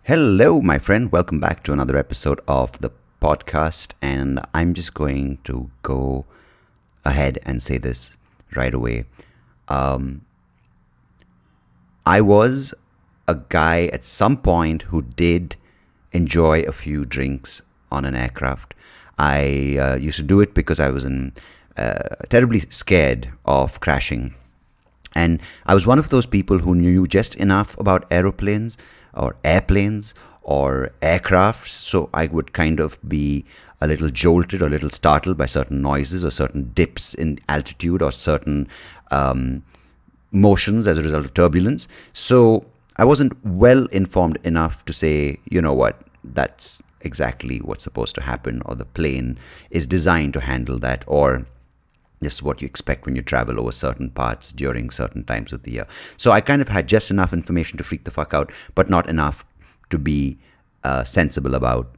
Hello, my friend. Welcome back to another episode of the podcast. And I'm just going to go ahead and say this right away. I was a guy at some point who did enjoy a few drinks on an aircraft. I used to do it because I was terribly scared of crashing. And I was one of those people who knew just enough about aeroplanes or airplanes or aircrafts, so I would kind of be a little jolted or a little startled by certain noises or certain dips in altitude or certain motions as a result of turbulence. So I wasn't well informed enough to say, you know what, that's exactly what's supposed to happen, or the plane is designed to handle that, or this is what you expect when you travel over certain parts during certain times of the year. So I kind of had just enough information to freak the fuck out, but not enough to be sensible about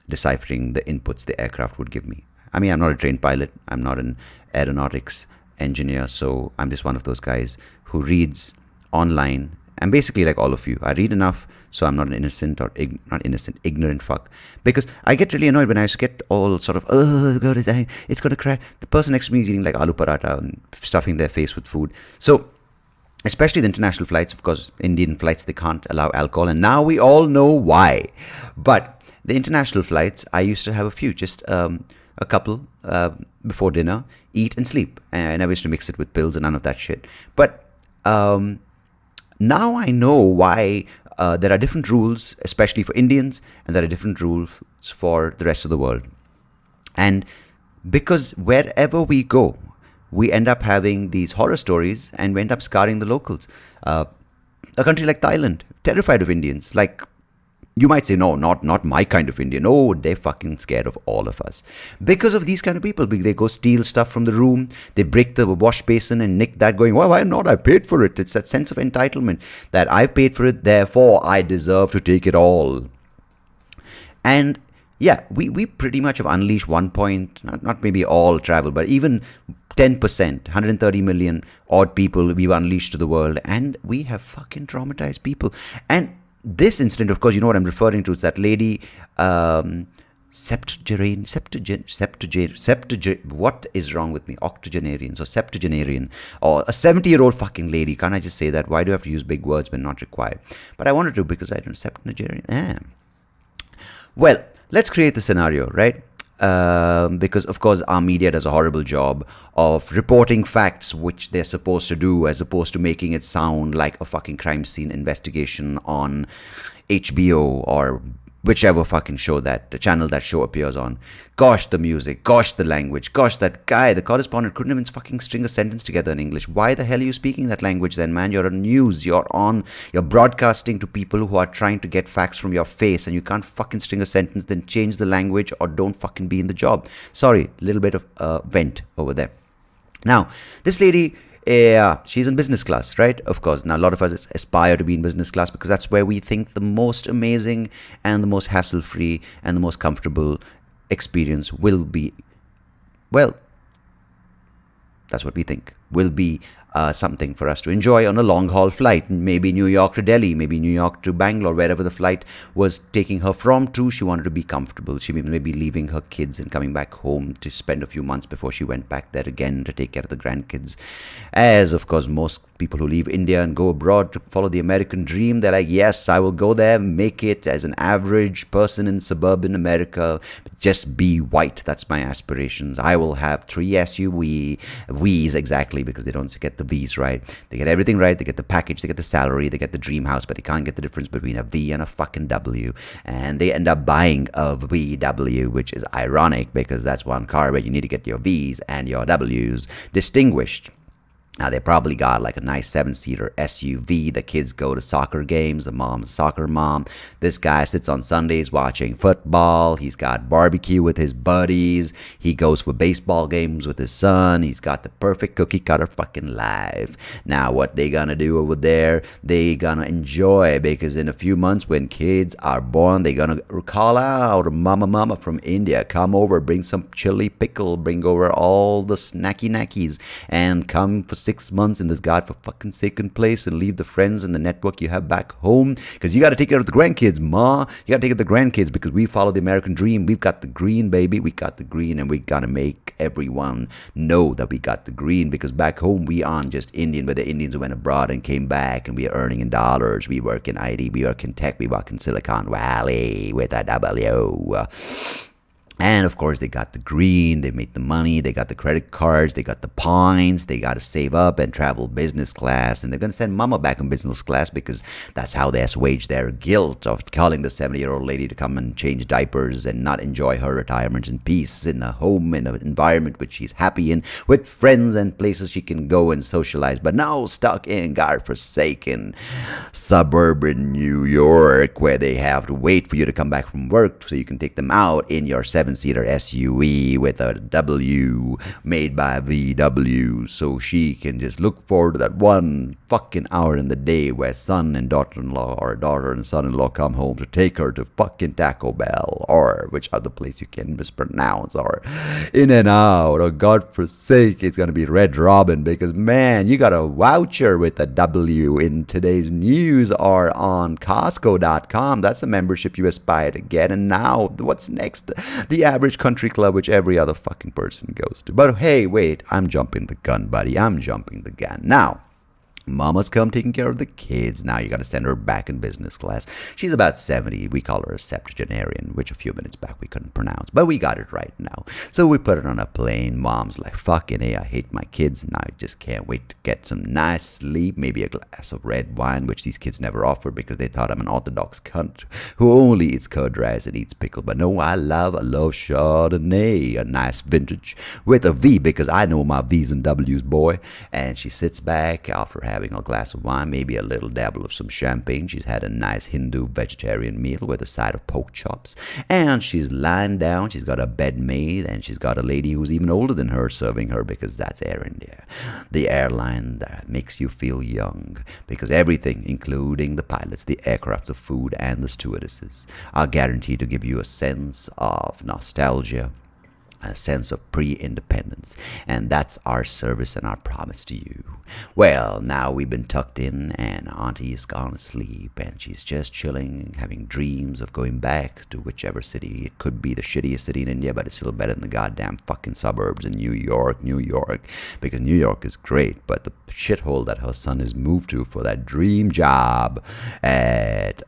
deciphering the inputs the aircraft would give me. I mean, I'm not a trained pilot. I'm not an aeronautics engineer. So I'm just one of those guys who reads online. I'm basically like all of you. I read enough, so I'm not an innocent or ignorant fuck. Because I get really annoyed when I used to get all sort of, oh god, it's going to crash. The person next to me is eating like aloo paratha and stuffing their face with food. So, especially the international flights, of course, Indian flights, they can't allow alcohol. And now we all know why. But the international flights, I used to have a few, just a couple before dinner, eat and sleep. And I never used to mix it with pills and none of that shit. But now I know why there are different rules, especially for Indians, and there are different rules for the rest of the world. And because wherever we go, we end up having these horror stories and we end up scarring the locals. A country like Thailand, terrified of Indians. Like, you might say, no, not my kind of Indian. No, they're fucking scared of all of us. Because of these kind of people. They go steal stuff from the room. They break the wash basin and nick that, going, well, why not? I paid for it. It's that sense of entitlement that I've paid for it, therefore I deserve to take it all. And yeah, we pretty much have unleashed not maybe all travel, but even 10%, 130 million odd people we've unleashed to the world. And we have fucking traumatized people. And this incident, of course, you know what I'm referring to. It's that lady, what is wrong with me? Octogenarians or septuagenarian, or a 70-year-old fucking lady. Can't I just say that? Why do I have to use big words when not required? But I wanted to because I don't septuagenarian. Well, let's create the scenario, right? Because, of course, our media does a horrible job of reporting facts which they're supposed to do, as opposed to making it sound like a fucking crime scene investigation on HBO or whichever fucking show the channel that show appears on. Gosh, the music. Gosh, the language. Gosh, that guy, the correspondent, couldn't even fucking string a sentence together in English. Why the hell are you speaking that language then, man? You're on news. You're broadcasting to people who are trying to get facts from your face, and you can't fucking string a sentence, then change the language or don't fucking be in the job. Sorry, a little bit of vent over there. Now, this lady, she's in business class, right? Of course. Now, a lot of us aspire to be in business class because that's where we think the most amazing and the most hassle-free and the most comfortable experience will be. Well, that's what we think will be something for us to enjoy on a long-haul flight. Maybe New York to Delhi, maybe New York to Bangalore, wherever the flight was taking her from to. She wanted to be comfortable. She may be leaving her kids and coming back home to spend a few months before she went back there again to take care of the grandkids. As, of course, most people who leave India and go abroad to follow the American dream, they're like, yes, I will go there, make it as an average person in suburban America, just be white. That's my aspirations. I will have 3 V's exactly, because they don't get the V's right. They get everything right. They get the package, they get the salary, they get the dream house, but they can't get the difference between a V and a fucking W. And they end up buying a VW, which is ironic because that's one car where you need to get your V's and your W's distinguished. Now, they probably got like a nice 7-seater SUV. The kids go to soccer games. The mom's a soccer mom. This guy sits on Sundays watching football. He's got barbecue with his buddies. He goes for baseball games with his son. He's got the perfect cookie cutter fucking life. Now, what they gonna do over there? They gonna enjoy, because in a few months when kids are born, they gonna call out, mama from India, come over, bring some chili pickle, bring over all the snacky knackies, and come for 6 months in this godforsaken place and leave the friends and the network you have back home? Because you got to take care of the grandkids, ma. You got to take care of the grandkids because we follow the American dream. We've got the green, baby. We got the green, and we got to make everyone know that we got the green, because back home we aren't just Indian, but the Indians who went abroad and came back, and we are earning in dollars. We work in IT, we work in tech, we work in Silicon Valley with a W. And of course, they got the green, they made the money, they got the credit cards, they got the points, they got to save up and travel business class. And they're going to send mama back in business class because that's how they assuage their guilt of calling the 70-year-old lady to come and change diapers and not enjoy her retirement in peace in a home, in an environment which she's happy in, with friends and places she can go and socialize. But now stuck in godforsaken suburban New York, where they have to wait for you to come back from work so you can take them out in your seven-seater SUV with a W made by VW, so she can just look forward to that one fucking hour in the day where son and daughter-in-law or daughter and son-in-law come home to take her to fucking Taco Bell or which other place you can mispronounce, or In-N-Out, or God forsake it's gonna be Red Robin, because man, you got a voucher with a W in today's news or on Costco.com. That's a membership you aspire to get. And now what's next? The average country club which every other fucking person goes to. But hey, wait, I'm jumping the gun, buddy. I'm jumping the gun. Now, mama's come taking care of the kids. Now you got to send her back in business class. She's about 70. We call her a septuagenarian, which a few minutes back we couldn't pronounce, but we got it right now. So we put her on a plane. Mom's like, fucking hey, I hate my kids. Now I just can't wait to get some nice sleep. Maybe a glass of red wine, which these kids never offer because they thought I'm an orthodox cunt who only eats curd rice and eats pickle. But no, I love Chardonnay, a nice vintage with a V, because I know my V's and W's, boy. And she sits back after having a glass of wine, maybe a little dabble of some champagne. She's had a nice Hindu vegetarian meal with a side of pork chops, and she's lying down. She's got a bed made, and she's got a lady who's even older than her serving her, because that's Air India, the airline that makes you feel young, because everything, including the pilots, the aircraft, the food, and the stewardesses, are guaranteed to give you a sense of nostalgia, a sense of pre-independence, and that's our service and our promise to you. Well, now we've been tucked in, and Auntie is gone to sleep, and she's just chilling, having dreams of going back to whichever city. It could be the shittiest city in India, but it's still better than the goddamn fucking suburbs in New York, because New York is great, but the shithole that her son has moved to for that dream job at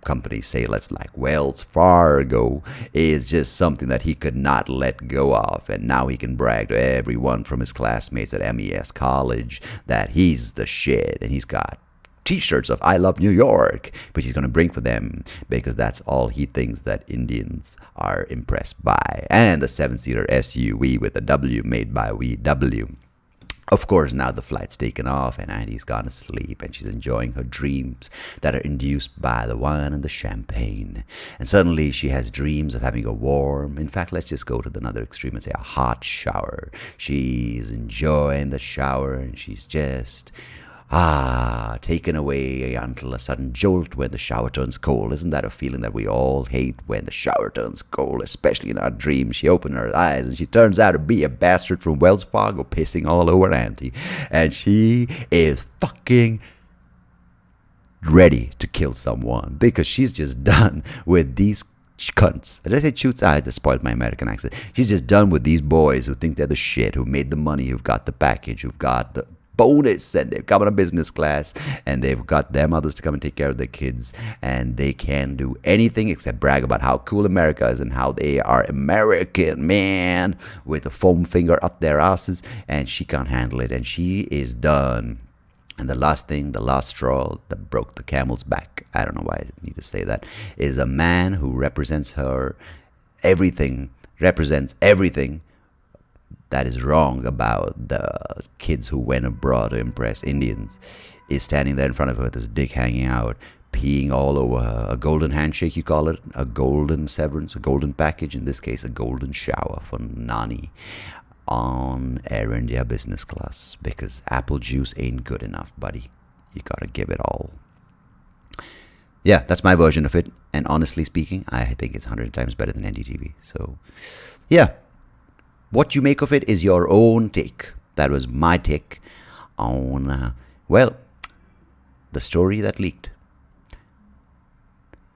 company, say let's like Wells Fargo, is just something that he could not let go of. And now he can brag to everyone from his classmates at MES College that he's the shit, and he's got t-shirts of I love New York, which he's going to bring for them, because that's all he thinks that Indians are impressed by. And the 7-seater SUV with a W made by VW. Of course, now the flight's taken off, and Auntie's gone to sleep, and she's enjoying her dreams that are induced by the wine and the champagne. And suddenly she has dreams of having a warm, in fact, let's just go to another extreme and say a hot shower. She's enjoying the shower, and she's just taken away until a sudden jolt when the shower turns cold. Isn't that a feeling that we all hate, when the shower turns cold, especially in our dreams? She opened her eyes, and she turns out to be a bastard from Wells Fargo pissing all over Auntie. And she is fucking ready to kill someone, because she's just done with these cunts. Did I say shoots? That spoiled my American accent. She's just done with these boys who think they're the shit, who made the money, who've got the package, who've got the bonus, and they've come in a business class, and they've got their mothers to come and take care of their kids, and they can't do anything except brag about how cool America is and how they are American, man, with a foam finger up their asses. And she can't handle it, and she is done. And the last thing, the last straw that broke the camel's back, I don't know why I need to say that, is a man who represents her everything, represents everything that is wrong about the kids who went abroad to impress Indians, is standing there in front of her with his dick hanging out, peeing all over her. A golden handshake, you call it, a golden severance, a golden package, in this case a golden shower for Nani on Air India business class, because apple juice ain't good enough, buddy. You gotta give it all. Yeah, that's my version of it, and honestly speaking, I think it's 100 times better than NDTV. So yeah, what you make of it is your own take. That was my take on, well, the story that leaked.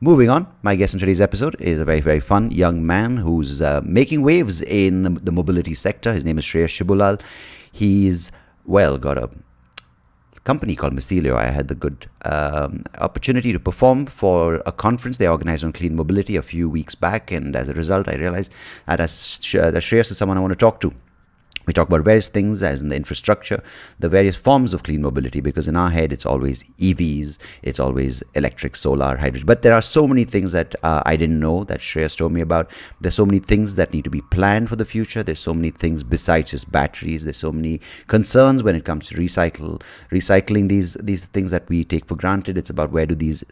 Moving on, my guest in today's episode is a very, very fun young man who's making waves in the mobility sector. His name is Shreyas Shibulal. He's, well, got a company called Micelio. I had the good opportunity to perform for a conference they organized on clean mobility a few weeks back, and as a result, I realized that Shreyas is someone I want to talk to. We talk about various things, as in the infrastructure, the various forms of clean mobility, because in our head it's always EVs, it's always electric, solar, hydrogen. But there are so many things that I didn't know that Shreyas told me about. There's so many things that need to be planned for the future. There's so many things besides just batteries. There's so many concerns when it comes to recycling these things that we take for granted. It's about where do these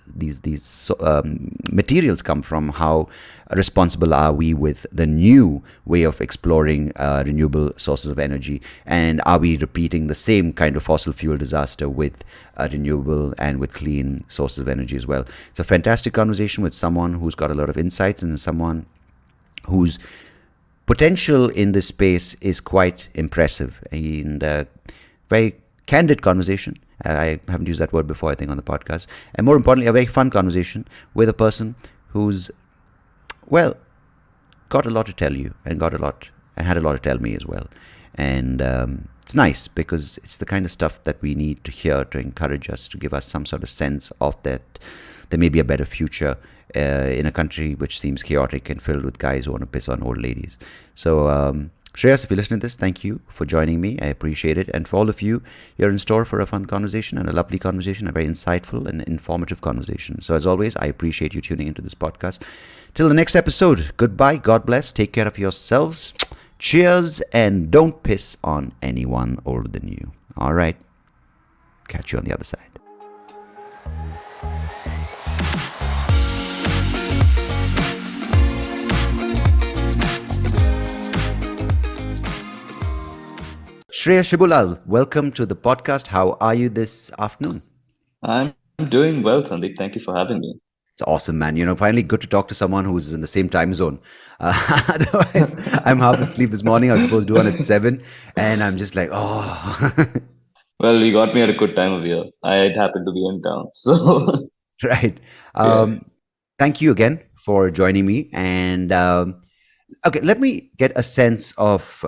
materials come from? How responsible are we with the new way of exploring renewable sources of energy, and are we repeating the same kind of fossil fuel disaster with renewable and with clean sources of energy as well? It's a fantastic conversation with someone who's got a lot of insights and someone whose potential in this space is quite impressive, and very candid conversation. I haven't used that word before, I think, on the podcast. And more importantly, a very fun conversation with a person who's, well, got a lot to tell you and had a lot to tell me as well. And it's nice because it's the kind of stuff that we need to hear to encourage us, to give us some sort of sense of that there may be a better future in a country which seems chaotic and filled with guys who want to piss on old ladies. So, Shreyas, if you listen to this, thank you for joining me. I appreciate it. And for all of you, you're in store for a fun conversation and a lovely conversation, a very insightful and informative conversation. So as always, I appreciate you tuning into this podcast. Till the next episode, goodbye, God bless, take care of yourselves. Cheers, and don't piss on anyone older than you. All right. Catch you on the other side. Shreyas Shibulal, welcome to the podcast. How are you this afternoon? I'm doing well, Sandeep. Thank you for having me. It's awesome, man. Finally good to talk to someone who's in the same time zone. Otherwise, I'm half asleep this morning. I was supposed to do one at 7, and I'm just like, oh. Well, you got me at a good time of year. I happened to be in town, so Right. yeah. Thank you again for joining me. And okay, let me get a sense of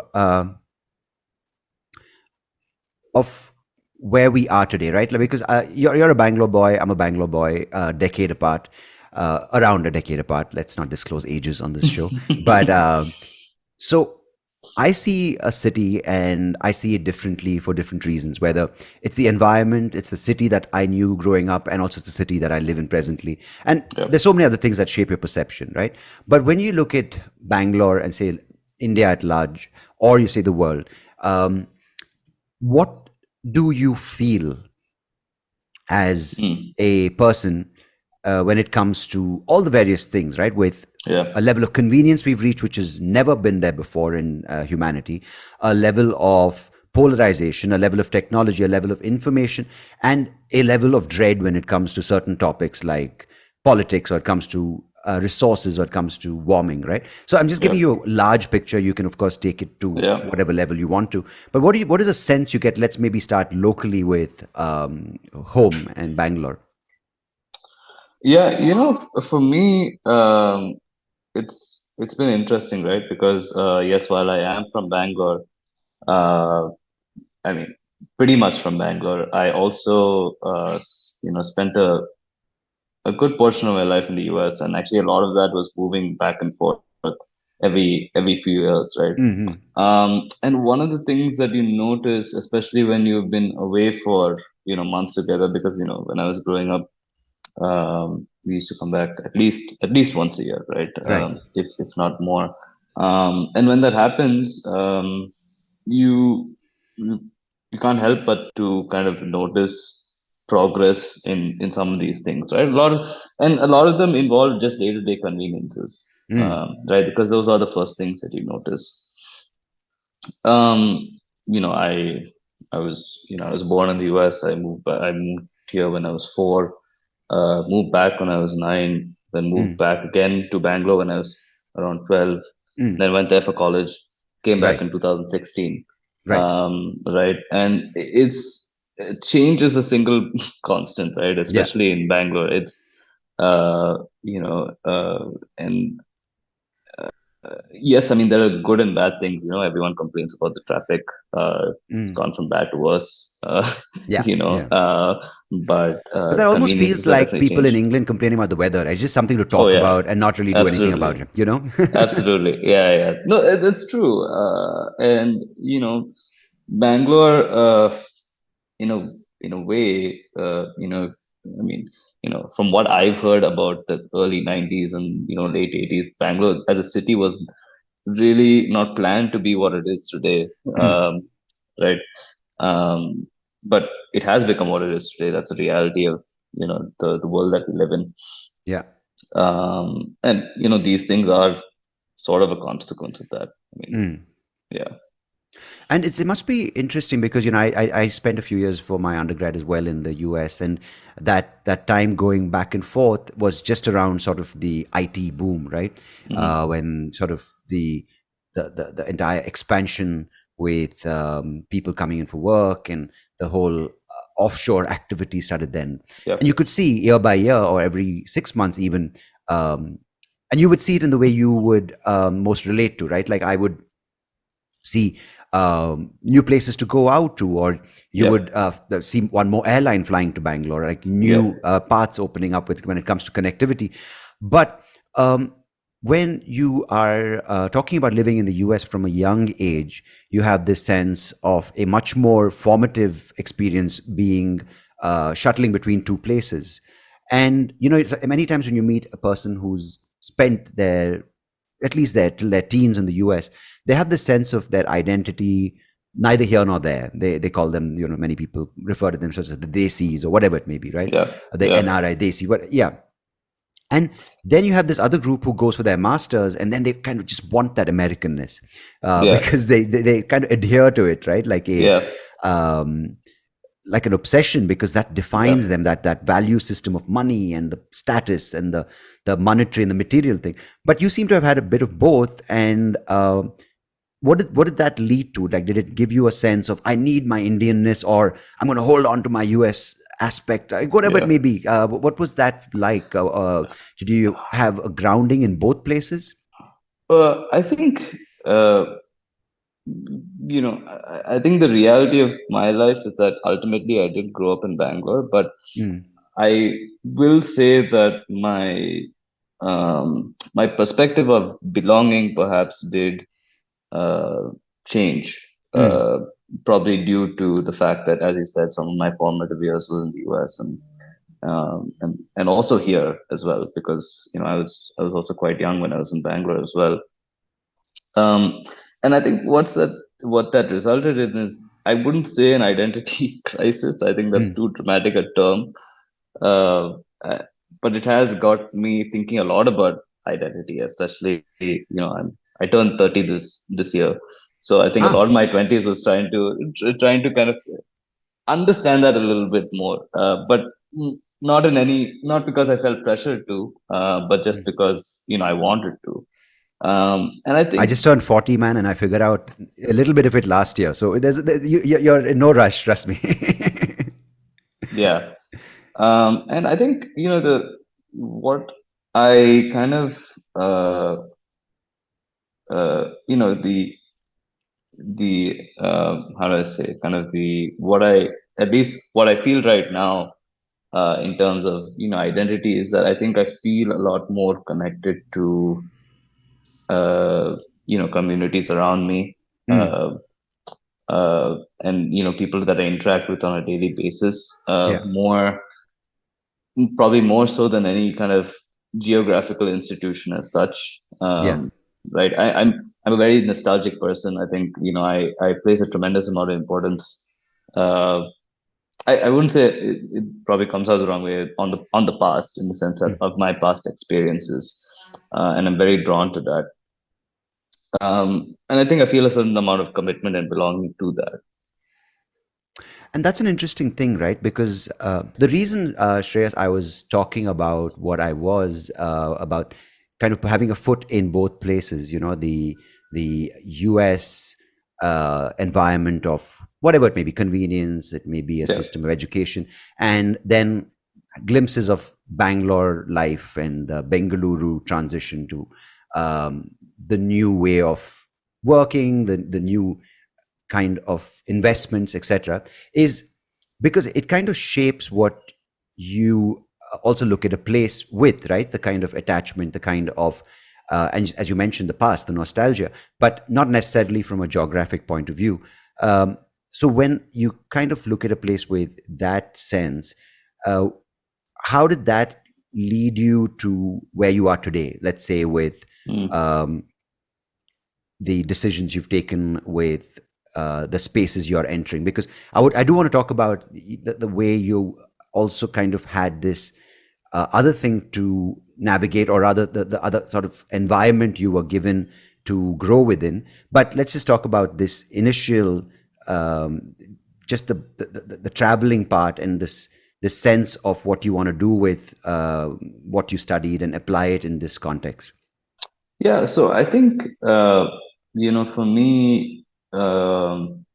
where we are today, right? Because you're a Bangalore boy, I'm a Bangalore boy, decade apart, around a decade apart. Let's not disclose ages on this show. But so I see a city and I see it differently for different reasons, whether it's the environment, it's the city that I knew growing up, and also it's the city that I live in presently. And Yep. there's so many other things that shape your perception, right? But when you look at Bangalore and say India at large, or you say the world, what do you feel as Mm. a person when it comes to all the various things, right? With Yeah. a level of convenience we've reached, which has never been there before in humanity, a level of polarization, a level of technology, a level of information, and a level of dread when it comes to certain topics like politics, or it comes to resources, or it comes to warming, right? So I'm just giving Yep. you a large picture. You can, of course, take it to Yeah. whatever level you want to. But what is a sense you get? Let's maybe start locally with home and Bangalore. Yeah. For me, it's been interesting, right? Because yes, while I am from Bangalore, uh, I mean, pretty much from Bangalore, I also spent a good portion of my life in the US, and actually a lot of that was moving back and forth every few years, right? Mm-hmm. And one of the things that you notice, especially when you've been away for months together, because when I was growing up, we used to come back at least once a year, right? Right. If not more. And when that happens, you you you can't help but to kind of notice progress in some of these things, right? A lot of them involve just day-to-day conveniences, Mm. right? Because those are the first things that you notice. um, I was born in the US. I moved here when I was 4. Moved back when I was 9. Then moved Mm. back again to Bangalore when I was around 12. Mm. Then went there for college. Came back Right. in 2016. Right. Right, and it's change is a single constant, right? Yeah. Especially in Bangalore, it's uh, you know, and yes, I mean there are good and bad things. Everyone complains about the traffic. It's Mm. gone from bad to worse. Yeah. You know, Yeah. but But that almost feels conveniences are like definitely people in changed. England complaining about the weather. It's just something to Oh talk yeah, about and not really do anything about absolutely. it, you know? Absolutely. Yeah, yeah. No, that's true. And Bangalore, in a in a way, I mean, from what I've heard about the early 90s and late 80s, Bangalore as a city was really not planned to be what it is today. Mm. Right. Um, but it has become what it is today. That's a reality of the world that we live in. Yeah. And these things are sort of a consequence of that. I mean, Mm. yeah, And it must be interesting because I spent a few years for my undergrad as well in the US, and that time going back and forth was just around sort of the IT boom, right? hmm, When sort of the entire expansion with people coming in for work and the whole offshore activity started then, yeah, and you could see year by year or every 6 months even. Um, and you would see it in the way you would most relate to, right? Like I would see new places to go out to, or you yeah, would see one more airline flying to Bangalore, like yeah, new paths opening up when it comes to connectivity. But when you are talking about living in the US from a young age, you have this sense of a much more formative experience being shuttling between two places. And many times when you meet a person who's spent their at least till their teens in the US, they have this sense of their identity neither here nor there. They call them, many people refer to themselves as the Desis or whatever it may be, right? yeah, The yeah, NRI Desi, what? Yeah. And then you have this other group who goes for their masters, and then they kind of just want that Americanness yeah, because they kind of adhere to it, right? yeah, Um, like an obsession, because that yeah. defines them, that value system of money and the status and the monetary and the material thing. But you seem to have had a bit of both. And what did that lead to? Like, did it give you a sense of, I need my Indianness, or I'm going to hold on to my US aspect, whatever it Yeah. may be? What was that like? Did you have a grounding in both places? I think, uh, I think the reality of my life is that ultimately I did grow up in Bangalore, but Mm, I will say that my perspective of belonging perhaps did uh, change, mm, probably due to the fact that, as you said, some of my formative years was in the US and also here as well, because I was also quite young when I was in Bangalore as well. Um, and I think what that resulted in is, I wouldn't say an identity crisis. I think that's mm. too dramatic a term. Uh, uh, but it has got me thinking a lot about identity, especially I turned 30 this year, so I think a lot Ah, of my 20s was trying to kind of understand that a little bit more, but not because I felt pressured to, but just because I wanted to. And I I think, just turned 40, man, and I figured out a little bit of it last year. So you're in no rush, trust me. yeah, and I think the what I kind of the how do I say, kind of the what I at least what I feel right now, in terms of identity, is that I think I feel a lot more connected to communities around me, Mm, uh, and people that I interact with on a daily basis, yeah, more probably more so than any kind of geographical institution as such. yeah. Right, I'm a very nostalgic person. I think I place a tremendous amount of importance. uh, I wouldn't say it probably comes out the wrong way, on the past, in the sense that Mm. of my past experiences, and I'm very drawn to that. And I think I feel a certain amount of commitment and belonging to that. And that's an interesting thing, right? Because the reason, Shreyas, I was talking about what I was about kind of having a foot in both places, the US. environment of whatever it may be, convenience, it may be a Yeah. system of education, and then glimpses of Bangalore life and the Bengaluru transition to the new way of working, the new kind of investments, etc., is because it kind of shapes what you also look at a place with, right? The kind of attachment, the kind of and as you mentioned, the past, the nostalgia, but not necessarily from a geographic point of view. So when you kind of look at a place with that sense, uh, how did that lead you to where you are today? Let's say with Mm. um, the decisions you've taken with the spaces you're entering, because I do want to talk about the way you also kind of had this other thing to navigate, or rather the other sort of environment you were given to grow within. But let's just talk about this initial um, just the traveling part, and this sense of what you want to do with what you studied and apply it in this context. Yeah. So I think, for me, I'm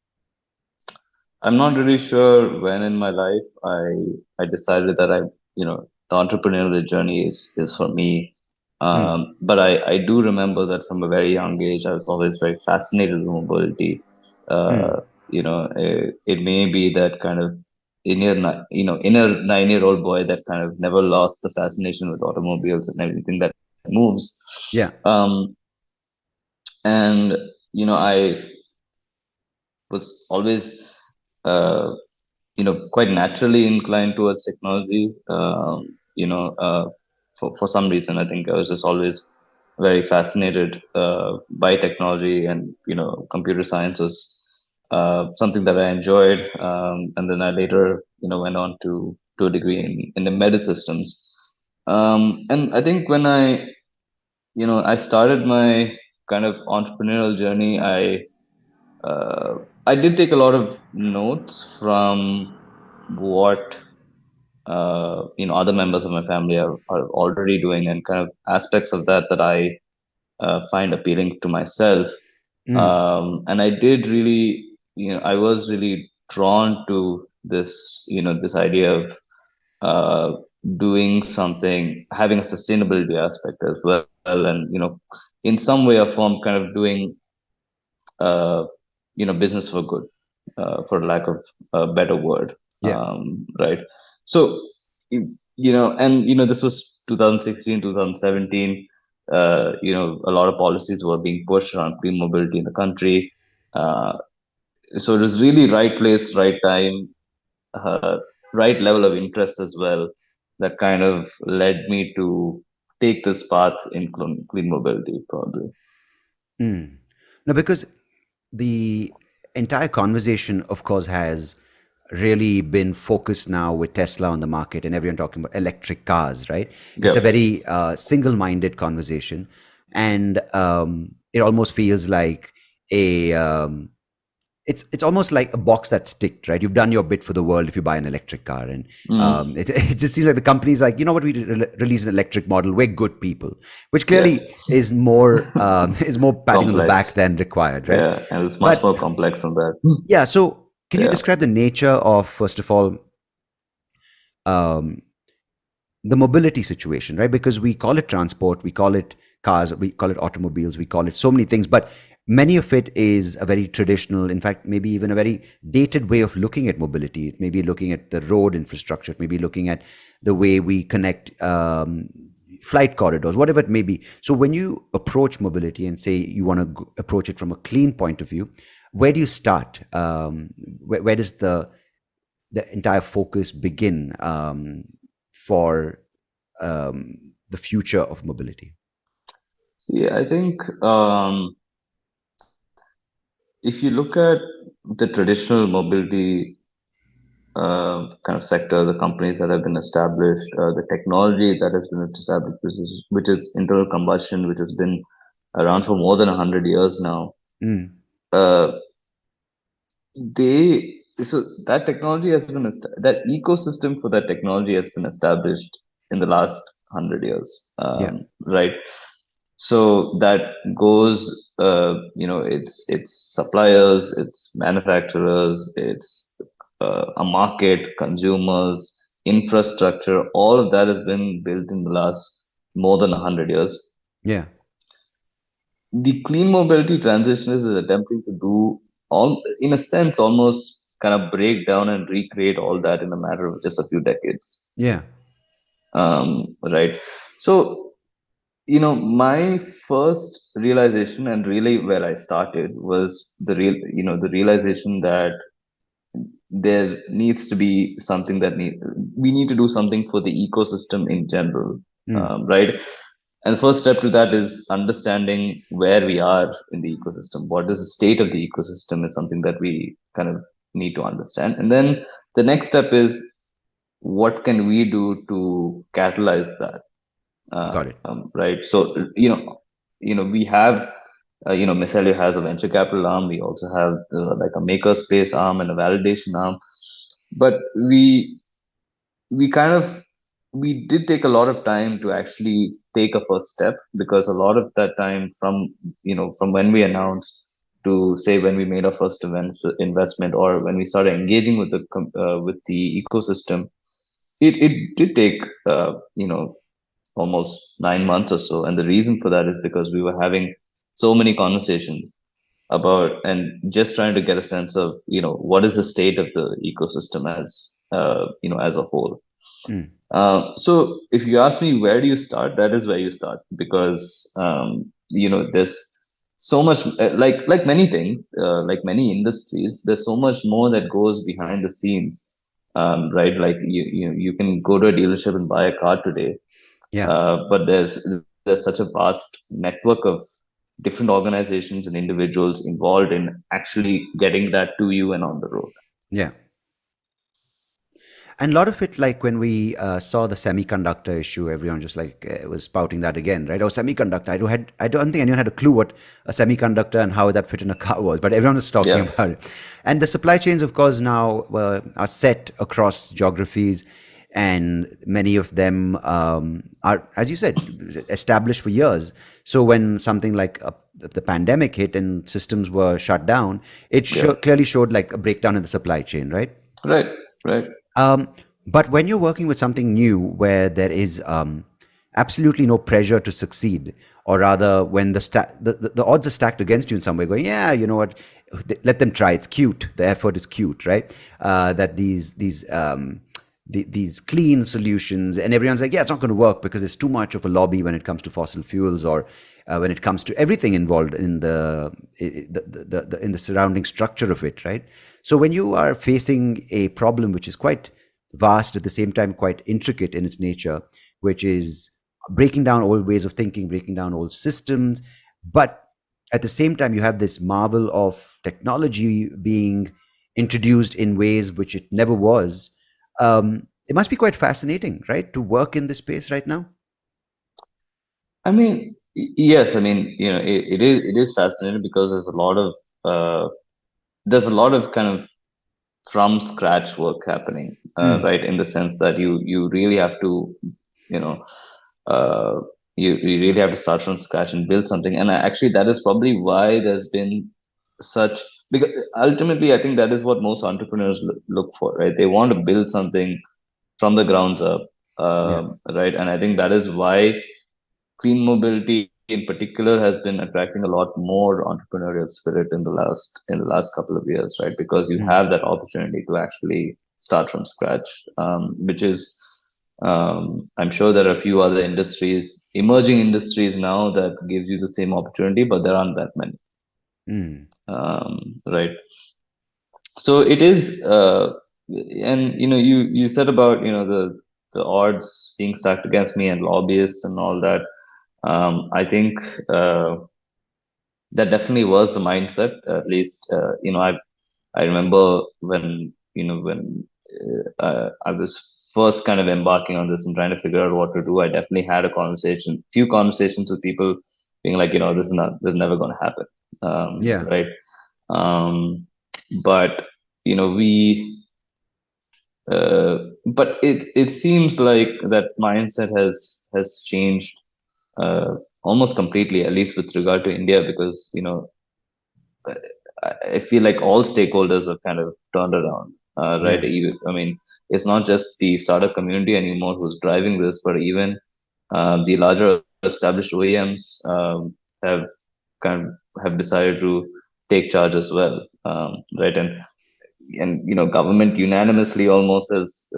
not really sure when in my life I decided that the entrepreneurial journey is for me. Mm, But I do remember that from a very young age, I was always very fascinated with mobility. mm, It may be that kind of inner 9-year-old boy that kind of never lost the fascination with automobiles and everything that moves. yeah. Um, and I was always uh, quite naturally inclined towards technology. For some reason, I think I was just always very fascinated by technology, and computer science was something that I enjoyed. And then I later, went on to a degree in embedded systems. And I think when I started my kind of entrepreneurial journey, uh, I did take a lot of notes from what other members of my family are already doing, and kind of aspects of that I find appealing to myself. Mm, And I did really, I was really drawn to this idea of uh, doing something, having a sustainability aspect as well, and in some way or form, kind of doing uh, business for good, for lack of a better word, yeah. right? So, and this was 2016, 2017. A lot of policies were being pushed around clean mobility in the country. Uh, so it was really right place, right time, uh, right level of interest as well, that kind of led me to take this path in clean mobility, probably. Mm. No, because the entire conversation, of course, has really been focused now with Tesla on the market and everyone talking about electric cars, right? It's a Yep. very single-minded conversation, and it almost feels like a it's almost like a box that's ticked, right? You've done your bit for the world if you buy an electric car, and Mm, it just seems like the company's like, you know what, we release an electric model, we're good people, which yeah. clearly is more patting on the back Complex. than required, right? Yeah, and it's much But more complex than that. yeah, so can you Yeah. describe the nature of, first of all, um, the mobility situation, right? Because we call it transport, we call it cars, we call it automobiles, we call it so many things, but many of it is a very traditional, in fact, maybe even a very dated way of looking at mobility. It may be looking at the road infrastructure, it may be looking at the way we connect flight corridors, whatever it may be. So when you approach mobility and say you want to approach it from a clean point of view, where do you start? Where does the entire focus begin for the future of mobility? See, I think if you look at the traditional mobility kind of sector, the companies that have been established, the technology that has been established, which is internal combustion, which has been around for more than 100 years now. Mm, Uh, so that technology has been that ecosystem for that technology has been established in the last 100 years, yeah. right? So that goes, it's suppliers, it's manufacturers, it's a market, consumers, infrastructure. All of that has been built in the last more than 100 years. Yeah. The clean mobility transition is attempting to do all, in a sense, almost kind of break down and recreate all that in a matter of just a few decades. Yeah. Right. So, my first realization, and really where I started, was the realization that there needs to be something we need to do something for the ecosystem in general. Mm. Right. And the first step to that is understanding where we are in the ecosystem. What is the state of the ecosystem is something that we kind of need to understand. And then the next step is, what can we do to catalyze that? Got it. Right. So, we have, Micelio has a venture capital arm. We also have like a makerspace arm and a validation arm. But we kind of we did take a lot of time to actually take a first step, because a lot of that time, from when we announced to say when we made our first investment, or when we started engaging with the ecosystem, it did take almost 9 months or so. And the reason for that is because we were having so many conversations about, and just trying to get a sense of, what is the state of the ecosystem as a whole. Mm. So if you ask me, where do you start, that is where you start, because there's so much, like many things, like many industries, there's so much more that goes behind the scenes. Right, like you can go to a dealership and buy a car today, Yeah. but there's such a vast network of different organizations and individuals involved in actually getting that to you and on the road. Yeah. And a lot of it, like when we saw the semiconductor issue, everyone just like was spouting that again, right? Oh, semiconductor. I don't think anyone had a clue what a semiconductor and how that fit in a car was, but everyone was talking Yeah, about it. And the supply chains, of course, now are set across geographies, and many of them are, as you said, established for years. So when something like the pandemic hit and systems were shut down, it yeah, clearly showed like a breakdown in the supply chain, right? right, right. Um, but when you're working with something new where there is absolutely no pressure to succeed, or rather, when the odds are stacked against you in some way, going, yeah, you know what, let them try. It's cute. The effort is cute, right? That these clean solutions, and everyone's like, yeah, it's not going to work because there's too much of a lobby when it comes to fossil fuels, or when it comes to everything involved in in the surrounding structure of it, right? So when you are facing a problem which is quite vast, at the same time quite intricate in its nature, which is breaking down old ways of thinking, breaking down old systems, but at the same time you have this marvel of technology being introduced in ways which it never was. It must be quite fascinating, right, to work in this space right now. I mean, yes. I mean, it is fascinating, because uh, there's a lot of kind of from scratch work happening, Mm, right? In the sense that you really have to, you know, uh, you really have to start from scratch and build something. And actually, that is probably why there's been such, because ultimately, I think that is what most entrepreneurs look for, right? They want to build something from the grounds up, yeah. right? And I think that is why clean mobility in particular has been attracting a lot more entrepreneurial spirit in the last couple of years, right? Because you Mm, have that opportunity to actually start from scratch, which is, I'm sure there are a few other industries, emerging industries now, that gives you the same opportunity, but there aren't that many, mm, right? So it is, and you said about, the odds being stacked against me and lobbyists and all that. I think that definitely was the mindset. At least, I remember when I was first kind of embarking on this and trying to figure out what to do. I definitely had few conversations with people, being like, this is never going to happen, yeah. right? Um, but we. But it seems like that mindset has changed almost completely, at least with regard to India, because I feel like all stakeholders have kind of turned around, right? Yeah, I mean, it's not just the startup community anymore who's driving this, but even the larger established OEMs have have decided to take charge as well, right? And government unanimously almost has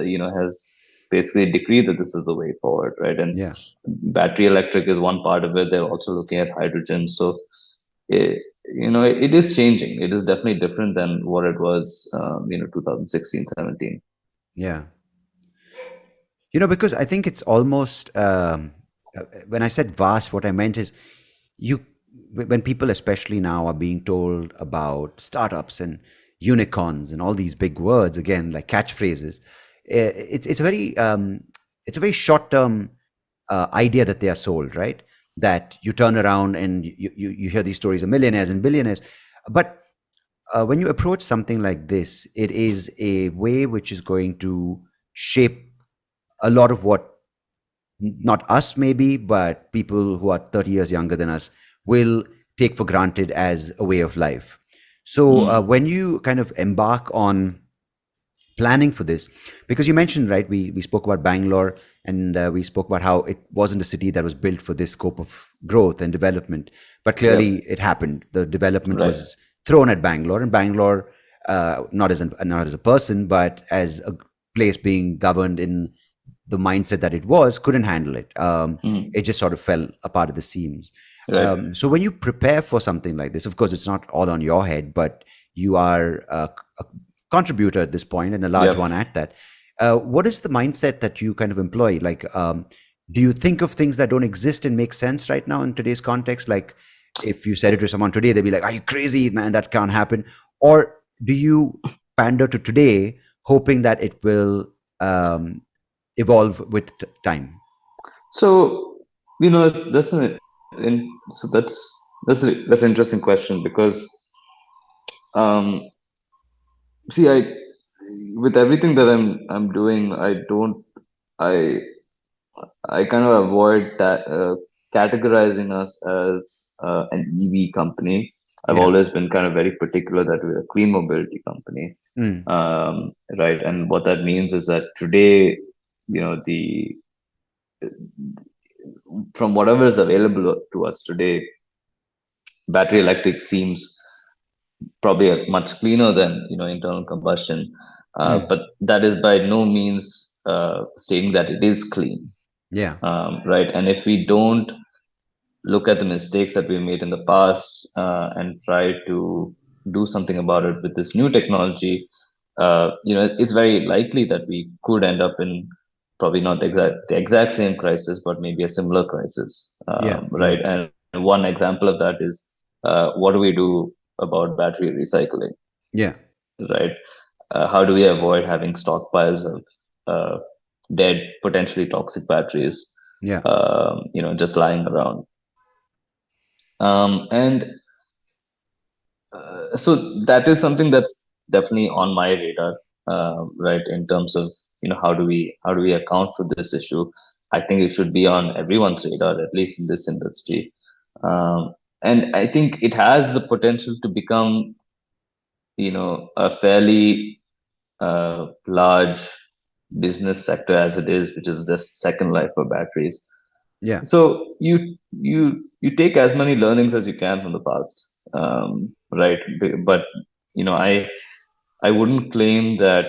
basically decreed that this is the way forward, right? And yeah. battery electric is one part of it. They're also looking at hydrogen. So it is changing. It is definitely different than what it was 2016, 17. Yeah. Because I think it's almost, when I said vast, what I meant is you, when people, especially now, are being told about startups and unicorns and all these big words, again, like catchphrases, it's a very short term idea that they are sold, right? That you turn around and you hear these stories of millionaires and billionaires. But when you approach something like this, it is a way which is going to shape a lot of what, not us maybe, but people who are 30 years younger than us will take for granted as a way of life. So Mm, when you kind of embark on planning for this, because you mentioned, right, we spoke about Bangalore, and we spoke about how it wasn't a city that was built for this scope of growth and development, but yep, clearly it happened. The development right. was thrown at Bangalore, and Bangalore, not as a person, but as a place being governed in the mindset that it was, couldn't handle it. Mm, It just sort of fell apart at the seams. right. So when you prepare for something like this, of course, it's not all on your head, but you are a contributor at this point, and a large Yep. one at that. What is the mindset that you kind of employ? Like, do you think of things that don't exist and make sense right now in today's context? Like, if you said it to someone today, they'd be like, "Are you crazy, man? That can't happen." Or do you pander to today, hoping that it will evolve with time? So that's that's an interesting question because um, see, I with everything that I'm doing, I I kind of avoid that categorizing us as an EV company. I've Yeah. always been kind of very particular that we're a clean mobility company, Mm. right? And what that means is that today, the from whatever is available to us today, battery electric seems probably much cleaner than internal combustion, Mm. but that is by no means stating that it is clean, Yeah. right? And if we don't look at the mistakes that we made in the past and try to do something about it with this new technology, it's very likely that we could end up in probably not the exact same crisis, but maybe a similar crisis, Yeah. Yeah. right? And one example of that is what do we do about battery recycling, Yeah. right? How do we avoid having stockpiles of uh, dead, potentially toxic batteries, Yeah. just lying around? And so that is something that's definitely on my radar, right? In terms of how do we account for this issue? I think it should be on everyone's radar, at least in this industry. And I think it has the potential to become, a fairly large business sector as it is, which is just Second Life for batteries. Yeah. So you take as many learnings as you can from the past, right? But I wouldn't claim that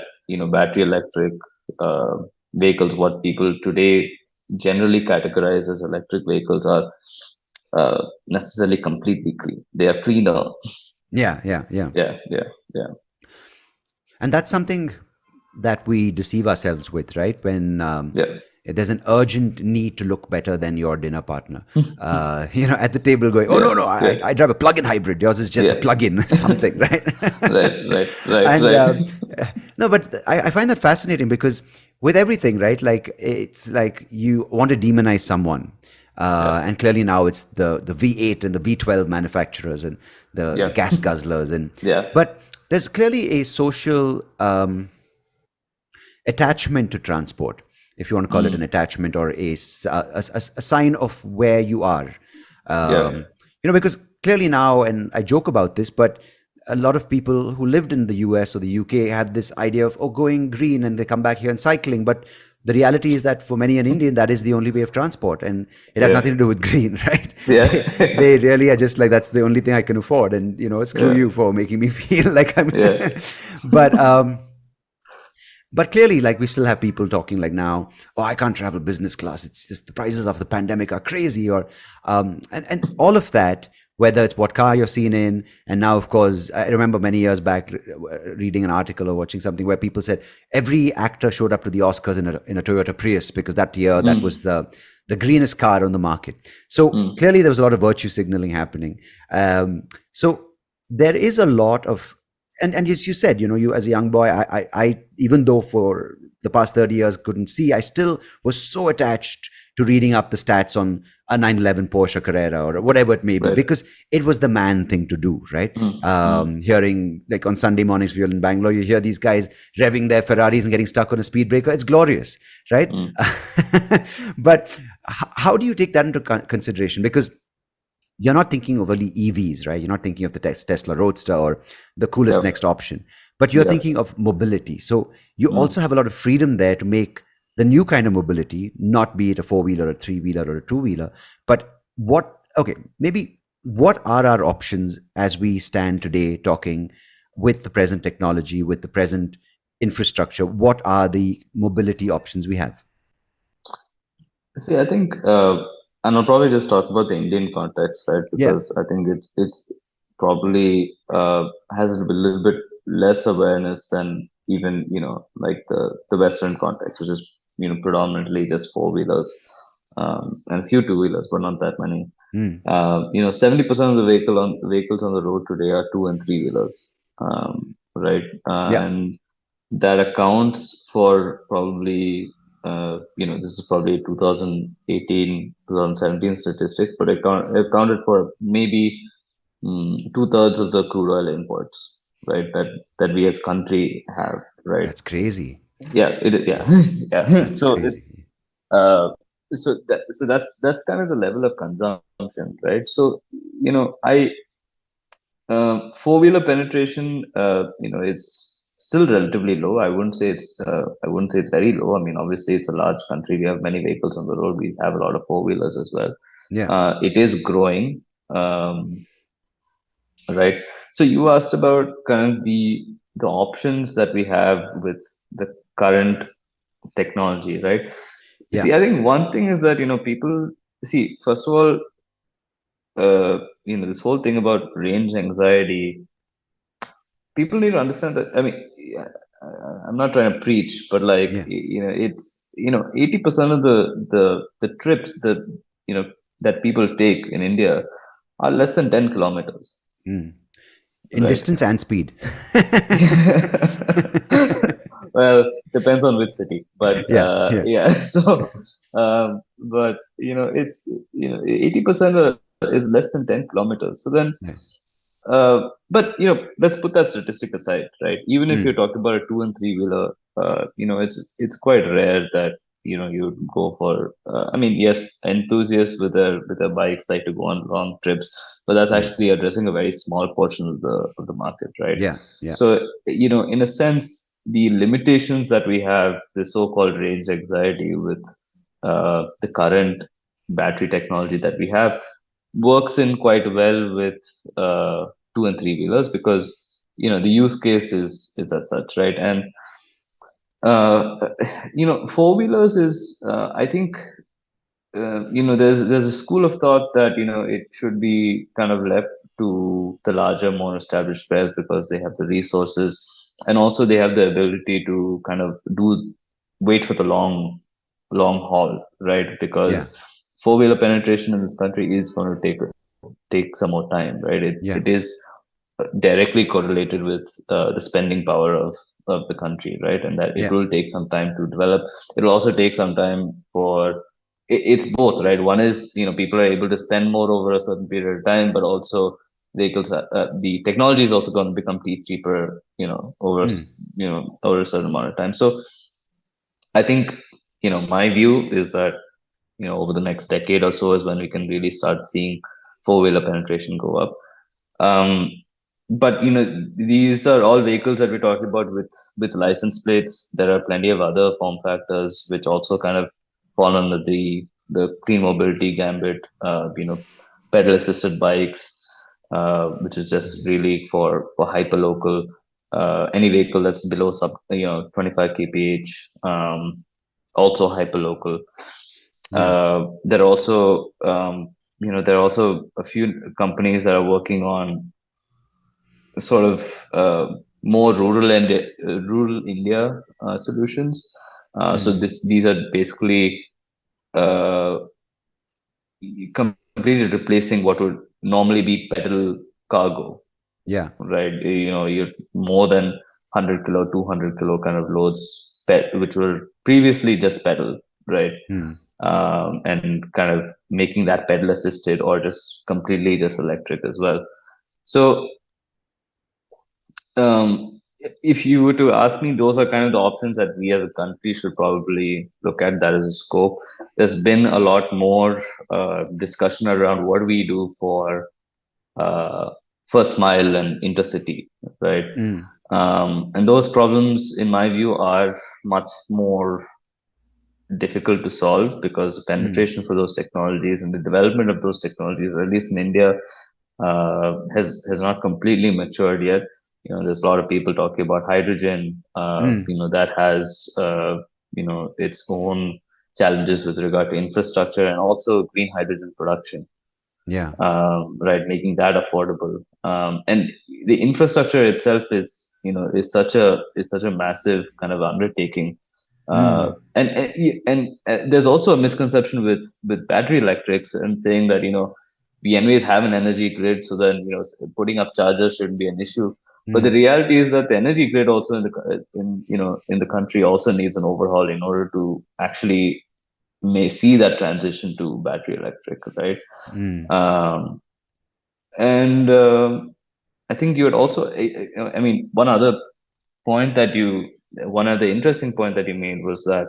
battery electric uh, vehicles, what people today generally categorize as electric vehicles, are necessarily completely clean. They are cleaner. Yeah. Yeah. Yeah. Yeah, yeah, yeah, And that's something that we deceive ourselves with, right? When yeah, there's an urgent need to look better than your dinner partner, at the table going, "Oh yeah, no, no, yeah, I drive a plug-in hybrid. Yours is just a yeah. plug-in," something, right? Right, right, right, And right. no, but I find that fascinating because with everything, right? Like it's like you want to demonize someone. Yeah, And clearly now it's the V8 and the V12 manufacturers and the yeah, gas guzzlers, and yeah. but there's clearly a social attachment to transport, if you want to call it an Mm, attachment, or a sign of where you are. Yeah. Because clearly now, and I joke about this, but a lot of people who lived in the US or the UK had this idea of, oh, going green, and they come back here and cycling. But the reality is that for many an Indian, that is the only way of transport, and it has Yeah. nothing to do with green, right? Yeah. They really are just like, that's the only thing I can afford, and screw Yeah. you for making me feel like I'm. Yeah. but but clearly, like, we still have people talking like now, oh, I can't travel business class. It's just the prices of the pandemic are crazy, or and all of that. Whether it's what car you're seen in, and now, of course, I remember many years back reading an article or watching something where people said every actor showed up to the Oscars in a Toyota Prius, because that year that was Mm. the greenest car on the market. So Mm. clearly, there was a lot of virtue signaling happening. So there is a lot of, and as you said, you as a young boy, I even though for the past 30 years couldn't see, I still was so attached to reading up the stats on a 911 Porsche Carrera or whatever it may be, Right. because it was the man thing to do, right? Mm. Mm. Hearing, like, on Sunday mornings, if you're in Bangalore, you hear these guys revving their Ferraris and getting stuck on a speed breaker. It's glorious, right? Mm. But how do you take that into consideration? Because you're not thinking of only EVs, right? You're not thinking of the Tesla Roadster or the coolest Yeah. next option, but you're Yeah. thinking of mobility. So you Mm. also have a lot of freedom there to make the new kind of mobility, not be it a four-wheeler, a three-wheeler, or a two-wheeler. But maybe what are our options as we stand today, talking with the present technology, with the present infrastructure? What are the mobility options we have? See, I think, and I'll probably just talk about the Indian context, right? Yeah, Because I think it's probably has a little bit less awareness than even like the Western context, which is predominantly just four wheelers, and a few two wheelers, but not that many. mm. 70% of the vehicles on the road today are two and three wheelers, right? Yeah, And that accounts for probably this is probably 2018 2017 statistics, but accounted for maybe two-thirds of the crude oil imports, right, that we as country have, right? that's crazy. Yeah, yeah. Yeah. That's So it's crazy. uh that's kind of the level of consumption, right? So I four-wheeler penetration, it's still relatively low. I wouldn't say it's very low. I mean, obviously, it's a large country. We have many vehicles on the road. We have a lot of four-wheelers as well. Yeah, It is growing, right? So you asked about kind of the options that we have with the current technology, right? yeah, See, I think one thing is that people see, first of all, this whole thing about range anxiety, people need to understand that. I mean, yeah, I'm not trying to preach, but like yeah. it's 80% of the trips that that people take in India are less than 10 kilometers, Mm. In right? distance and speed. Well, depends on which city, but Yeah, yeah, yeah. So, but it's 80% is less than 10 kilometers. So then, yeah. but let's put that statistic aside, right? Even if you're Mm. talking about a two and three wheeler, it's quite rare that you go for. I mean, yes, enthusiasts with their bikes like to go on long trips, but that's Yeah, actually addressing a very small portion of the market, right? yeah, yeah, So in a sense, the limitations that we have, the so-called range anxiety with the current battery technology that we have, works in quite well with two and three wheelers because the use case is as such, right? And uh, four wheelers is I think there's a school of thought that it should be kind of left to the larger, more established players because they have the resources and also they have the ability to kind of wait for the long haul, right? yeah, Because four-wheeler penetration in this country is going to take some more time, right? yeah, It is directly correlated with the spending power of the country, right? And that it yeah, will take some time to develop. It'll also take some time for it's both, right? One is people are able to spend more over a certain period of time, but also vehicles the technology is also going to become cheaper, mm. over a certain amount of time. So I think my view is that over the next decade or so is when we can really start seeing four-wheeler penetration go up. Um, but these are all vehicles that we're talking about with license plates. There are plenty of other form factors which also kind of fall under the clean mobility gambit. Pedal assisted bikes, which is just really for hyperlocal. Any vehicle that's below 25 kph, also hyperlocal. Yeah. There are also a few companies that are working on sort of more rural India solutions. So Mm. these are basically uh, completely replacing what would normally be pedal cargo, Yeah. right? You're more than 100 kilo, 200 kilo kind of loads, which were previously just pedal, right? Mm. And kind of making that pedal assisted or just completely just electric as well. So if you were to ask me, those are kind of the options that we as a country should probably look at. That is a scope. There's been a lot more discussion around what we do for uh, first mile and intercity, right? Mm. And those problems, in my view, are much more difficult to solve because the Mm. penetration for those technologies and the development of those technologies, at least in India, has not completely matured yet. There's a lot of people talking about hydrogen. Mm. That has its own challenges with regard to infrastructure and also green hydrogen production, Yeah. right? Making that affordable. And the infrastructure itself is such a massive kind of undertaking. Mm. And there's also a misconception with battery electrics and saying that we anyways have an energy grid, so then putting up chargers shouldn't be an issue. But the Mm. reality is that the energy grid also in the country also needs an overhaul in order to actually may see that transition to battery electric, right? Mm. Um, and I think you had also, I mean, one other interesting point that you made was that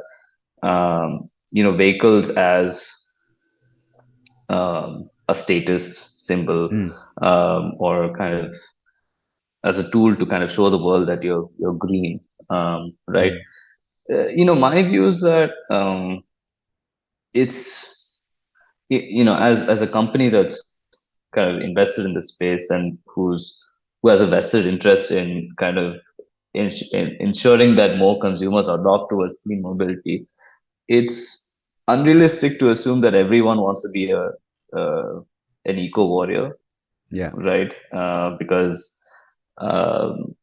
vehicles as a status symbol, Mm. or kind of as a tool to kind of show the world that you're green, right? Mm. My view is that it's as a company that's kind of invested in the space and who has a vested interest in kind of in ensuring that more consumers adopt towards clean mobility. It's unrealistic to assume that everyone wants to be uh, an eco warrior, Yeah. right? Because um,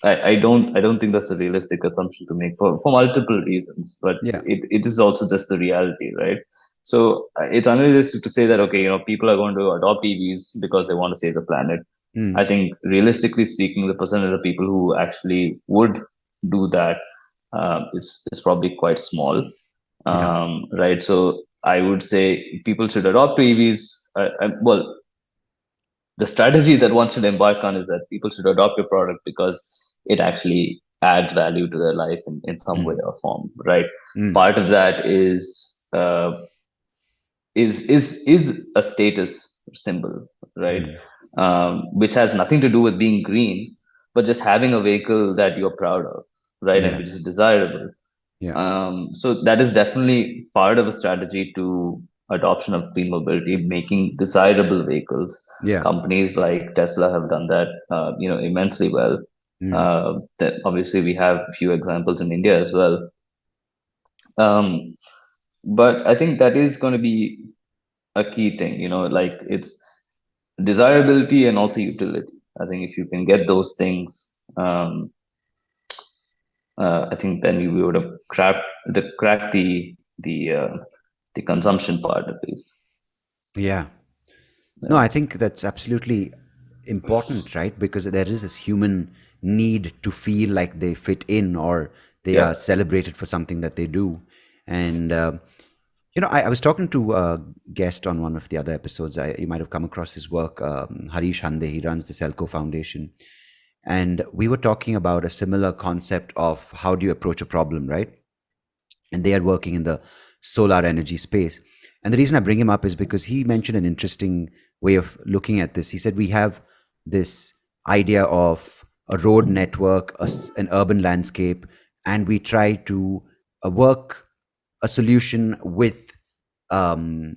I don't think that's a realistic assumption to make for multiple reasons, but Yeah. it is also just the reality, right? So it's unrealistic to say that okay, people are going to adopt EVs because they want to save the planet. I Mm. think realistically speaking, the percentage of people who actually would do that is probably quite small, Yeah. right? So I would say people should adopt to EVs. Well, the strategy that one should embark on is that people should adopt your product because it actually adds value to their life in some way Mm. or form, right? Mm. Part of that is a status symbol, right? Mm. Which has nothing to do with being green, but just having a vehicle that you're proud of, right, and Yeah. which is desirable. Yeah. So that is definitely part of a strategy to adoption of clean mobility, making desirable vehicles. Yeah. Companies like Tesla have done that, immensely well. Mm. That obviously we have a few examples in India as well. Um, but I think that is going to be a key thing. Like it's desirability and also utility. I think if you can get those things, I think then we would have cracked the consumption part at least. Yeah. No, Yeah. I think that's absolutely important, right? Because there is this human need to feel like they fit in or they Yeah. are celebrated for something that they do. And, I was talking to a guest on one of the other episodes. You might have come across his work, Harish Hande. He runs the Selco Foundation. And we were talking about a similar concept of how do you approach a problem, right? And they are working in the solar energy space. And the reason I bring him up is because he mentioned an interesting way of looking at this. He said we have this idea of a road network, an urban landscape, and we try to work a solution with um,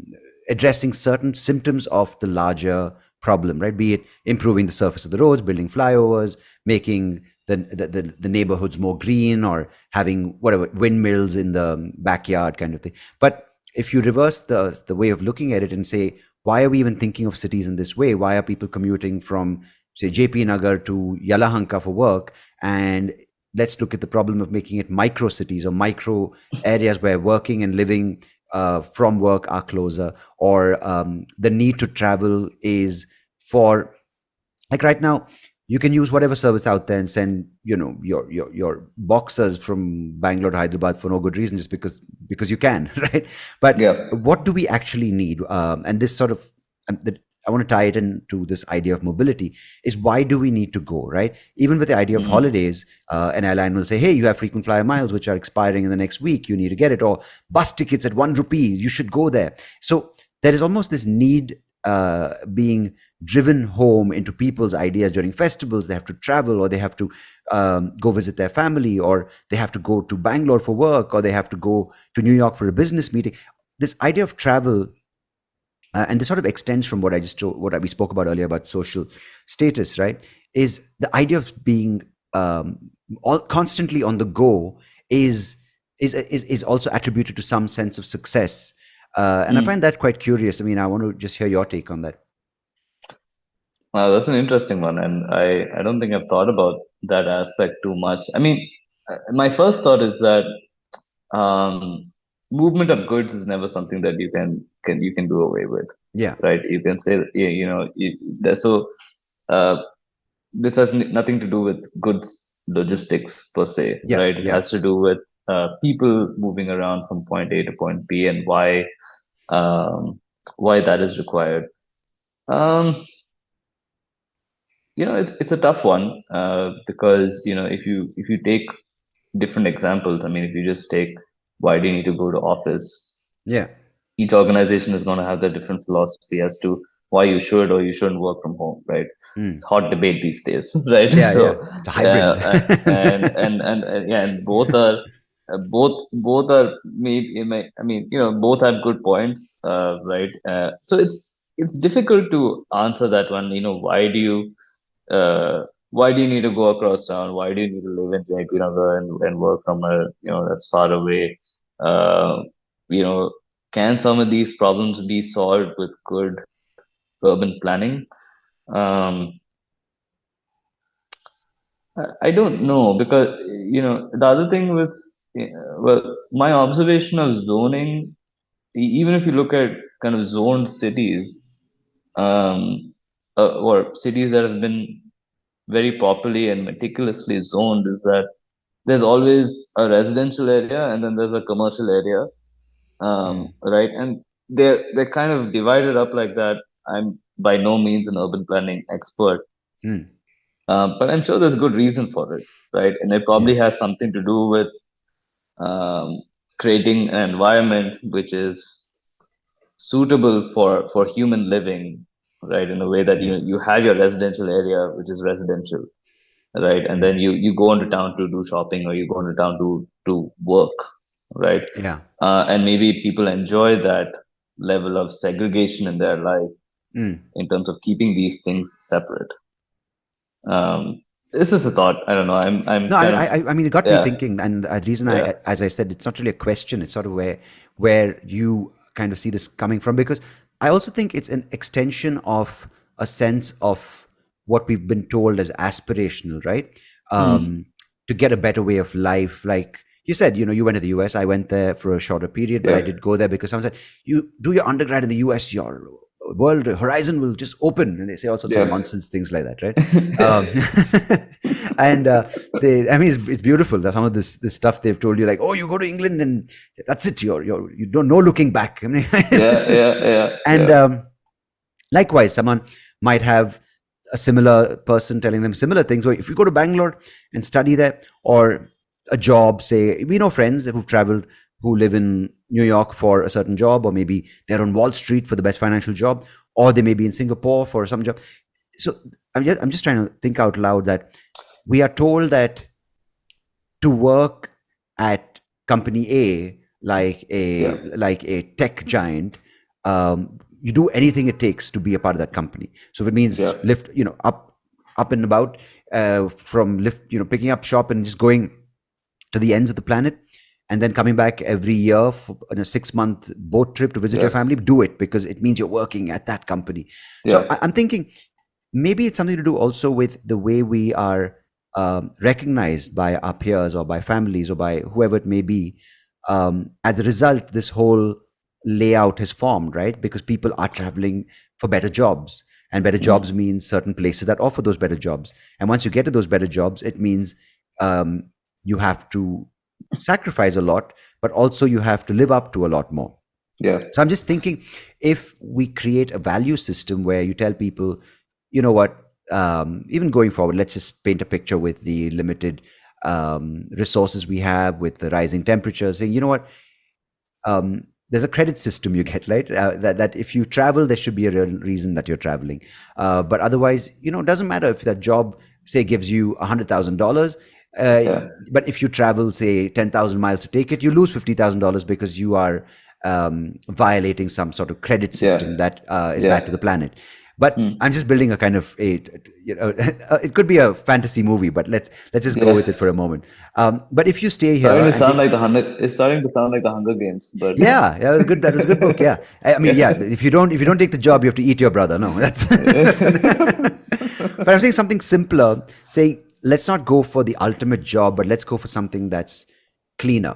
addressing certain symptoms of the larger problem, right? Be it improving the surface of the roads, building flyovers, making the neighborhoods more green, or having whatever windmills in the backyard kind of thing. But if you reverse the way of looking at it and say, why are we even thinking of cities in this way? Why are people commuting from, say, JP Nagar to Yalahanka for work? And let's look at the problem of making it micro cities or micro areas where working and living from work are closer, or the need to travel is for, like right now, you can use whatever service out there and send, your boxers from Bangalore to Hyderabad for no good reason, just because you can, right? But Yeah. what do we actually need? And this sort of, I want to tie it into this idea of mobility, is why do we need to go, right? Even with the idea of holidays, an airline will say, hey, you have frequent flyer miles which are expiring in the next week, you need to get it, or bus tickets at 1 rupee, you should go there. So there is almost this need being driven home into people's ideas during festivals. They have to travel, or they have to go visit their family, or they have to go to Bangalore for work, or they have to go to New York for a business meeting. This idea of travel, and this sort of extends from what we spoke about earlier about social status, right? Is the idea of being constantly on the go is also attributed to some sense of success. And I find that quite curious. I mean, I want to just hear your take on that. Wow, that's an interesting one, and I don't think I've thought about that aspect too much. I mean, my first thought is that movement of goods is never something that you can do away with, Yeah. right? You can say that, so uh, this has nothing to do with goods logistics per se, Yeah. right? It Yeah. has to do with people moving around from point A to point B, and why that is required. Um, it's a tough one, because if you take different examples. I mean, if you just take, why do you need to go to office? Yeah. Each organization is going to have their different philosophy as to why you should or you shouldn't work from home, right? It's Mm. a hot debate these days, right? Yeah. Yeah. So, It's a hybrid. yeah, and both are made. I mean, both have good points, right? So it's difficult to answer that one. Uh, why do you need to go across town? Why do you need to live in Jaipur and work somewhere, that's far away? Uh, you know, can some of these problems be solved with good urban planning? Um, I don't know, because the other thing with well, my observation of zoning, even if you look at kind of zoned cities, or cities that have been very properly and meticulously zoned, is that there's always a residential area and then there's a commercial area, Mm. right? And they're kind of divided up like that. I'm by no means an urban planning expert, Mm. but I'm sure there's good reason for it, right? And it probably Yeah. has something to do with creating an environment which is suitable for human living, right? In a way that Yeah. you have your residential area, which is residential, right? And Mm. then you go into town to do shopping, or you go into town to work, right? Yeah. And maybe people enjoy that level of segregation in their life Mm. in terms of keeping these things separate. This is a thought. I don't know. I'm No, kind of, I mean, it got me yeah, thinking, and the reason yeah. as I said, it's not really a question. It's sort of where you kind of see this coming from, because I also think it's an extension of a sense of what we've been told as aspirational, right? Mm, Um, to get a better way of life, like you said, you went to the US. I went there for a shorter period, but I yeah. did go there because someone said, you do your undergrad in the US, your world horizon will just open, and they say all sorts of Yeah. nonsense things like that, right? Um, and I mean, it's beautiful. Some of this stuff they've told you, like, oh, you go to England and that's it. You don't know looking back. I mean, Yeah, yeah, yeah, and yeah. likewise, someone might have a similar person telling them similar things. Or if you go to Bangalore and study there, or a job, say, we know friends who've traveled who live in New York for a certain job, or maybe they're on Wall Street for the best financial job, or they may be in Singapore for some job. So I'm just trying to think out loud that we are told that to work at company A, Yeah. like a tech giant, you do anything it takes to be a part of that company. So if it means Yeah. lift, up and about, from lift, picking up shop and just going to the ends of the planet, and then coming back every year on a 6-month boat trip to visit your Yeah. family, do it because it means you're working at that company. So Yeah. I'm thinking maybe it's something to do also with the way we are recognized by our peers or by families or by whoever it may be. As a result, this whole layout has formed, right? Because people are traveling for better jobs, and better jobs Mm. means certain places that offer those better jobs. And once you get to those better jobs, it means um, you have to sacrifice a lot, but also you have to live up to a lot more. Yeah. So I'm just thinking, if we create a value system where you tell people, you know what, even going forward, let's just paint a picture with the limited resources we have, with the rising temperatures, saying, you know what, there's a credit system you get, right? That if you travel, there should be a real reason that you're traveling. But otherwise, it doesn't matter if that job, say, gives you $100,000. Uh, Yeah. but if you travel, say, 10,000 miles to take it, you lose $50,000 because you are violating some sort of credit Yeah. system that is bad to Yeah. the planet. But Mm. I'm just building a kind of it could be a fantasy movie, but let's just go with Yeah. it for a moment. But if you stay here Starting to and sound like the Hunger. It's starting to sound like the Hunger Games, but yeah, that was good. That was a good book. Yeah, I mean, yeah. yeah. If you don't take the job, you have to eat your brother. No, that's that's. But I'm saying something simpler. Saying let's not go for the ultimate job, but let's go for something that's cleaner.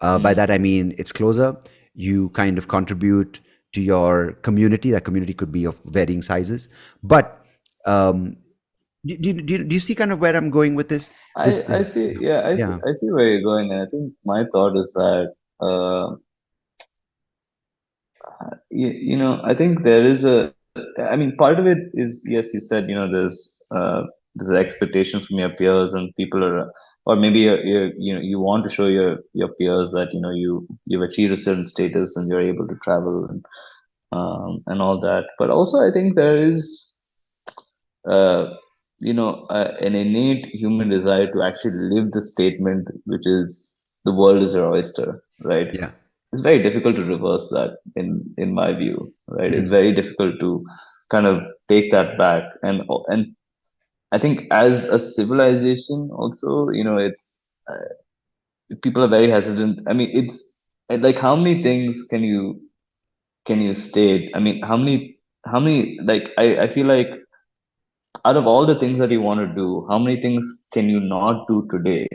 By Mm. that I mean it's closer. You kind of contribute to your community. That community could be of varying sizes. But um, do you see kind of where I'm going with this? This, I see. Yeah, yeah, I see where you're going, and I think my thought is that I think there is a. I mean, part of it is yes. You said there's an expectation from your peers and people are, or maybe you want to show your peers that you've achieved a certain status and you're able to travel and all that. But also, I think there is uh, an innate human desire to actually live the statement, which is the world is your oyster, right? yeah. It's very difficult to reverse that in my view, right? It's Mhm. very difficult to kind of take that back, and I think as a civilization, also, it's people are very hesitant. I mean, it's like how many things can you state? I mean, how many like I feel like out of all the things that you want to do, how many things can you not do today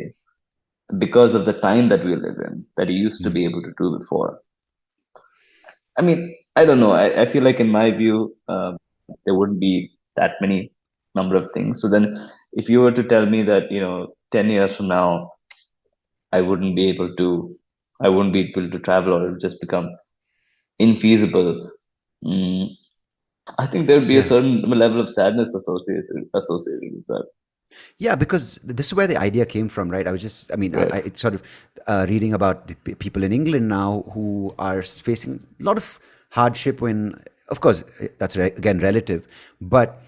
because of the time that we live in that you used to be able to do before? I mean, I don't know. I feel like in my view, there wouldn't be that many number of things. So then, if you were to tell me that 10 years from now, I wouldn't be able to, I wouldn't be able to travel, or it would just become infeasible. Mm, I think there would be a Yeah. certain level of sadness associated with that. Yeah, because this is where the idea came from, right? I was just, I mean, Right. I sort of reading about the people in England now who are facing a lot of hardship when, of course, that's again relative, but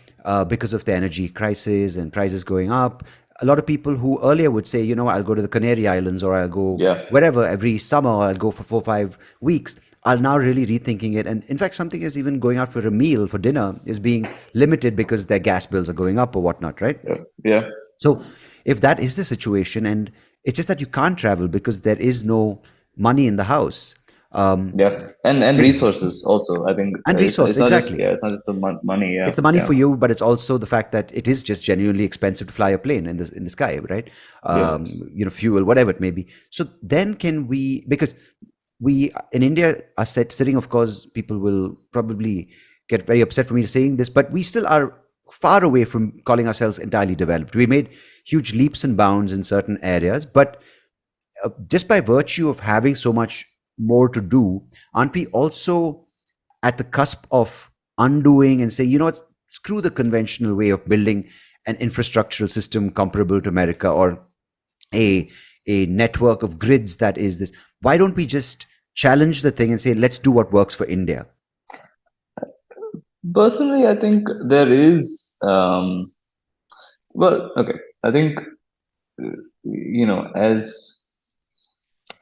because of the energy crisis and prices going up, a lot of people who earlier would say, I'll go to the Canary Islands or I'll go Yeah. wherever every summer, or I'll go for 4 or 5 weeks, are now really rethinking it. And in fact, something is even going out for a meal for dinner is being limited because their gas bills are going up or whatnot, right? Yeah. Yeah. So if that is the situation, and it's just that you can't travel because there is no money in the house, um, Yeah. And bec- resources also. I think and resource, exactly. it's not just the money. Yeah. It's the money Yeah. for you, but it's also the fact that it is just genuinely expensive to fly a plane in the sky, right? Yeah. Fuel, whatever it may be. So then, can we? Because we in India are sitting. Of course, people will probably get very upset for me saying this, but we still are far away from calling ourselves entirely developed. We made huge leaps and bounds in certain areas, but just by virtue of having so much more to do, aren't we also at the cusp of undoing and say, what, screw the conventional way of building an infrastructural system comparable to America, or a a network of grids that is this. Why don't we just challenge the thing and say, let's do what works for India? Personally, I think there is. Well, okay. I think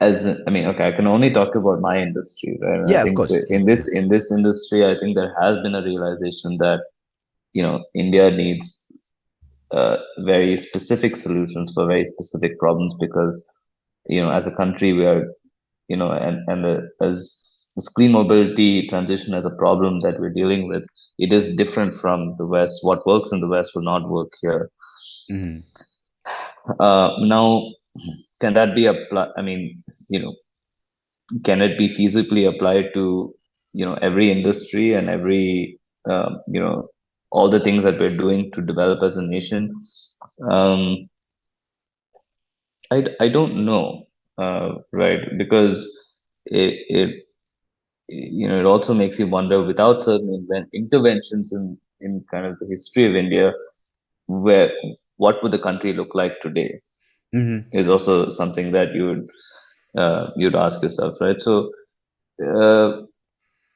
as I mean, okay, I can only talk about my industry, right? And I Yeah, of think course. Yeah, yeah. in this industry, I think there has been a realization that India needs very specific solutions for very specific problems because as a country we are as this clean mobility transition as a problem that we're dealing with, it is different from the West. What works in the West will not work here. Hmm. Now, can that be applied? I mean, can it be feasibly applied to every industry and every all the things that we're doing to develop as a nation? Um, I don't know, right? Because it it also makes you wonder without certain interventions in kind of the history of India, where what would the country look like today Hmm. is also something that you'd ask yourself, right? So uh,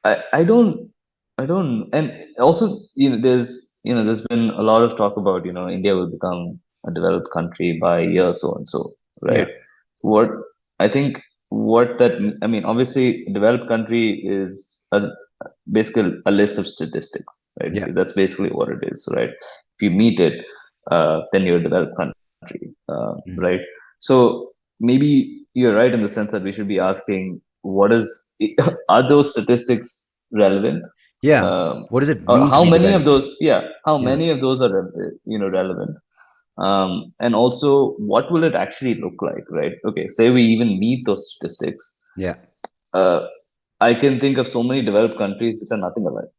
I don't and also there's been a lot of talk about India will become a developed country by year so and so, right? Yeah, What I think what that I mean, obviously, a developed country is basically a list of statistics, right? yeah. That's basically what it is, right? If you meet it, then you're a developed country, Mhm. right? So maybe you're right in the sense that we should be asking, what is are those statistics relevant? Yeah. Um, What does it mean to how be many of developed? those? Yeah, how Yeah, many of those are relevant? And also, what will it actually look like, right? Okay, say we even meet those statistics. yeah, Uh, I can think of so many developed countries which are nothing alike,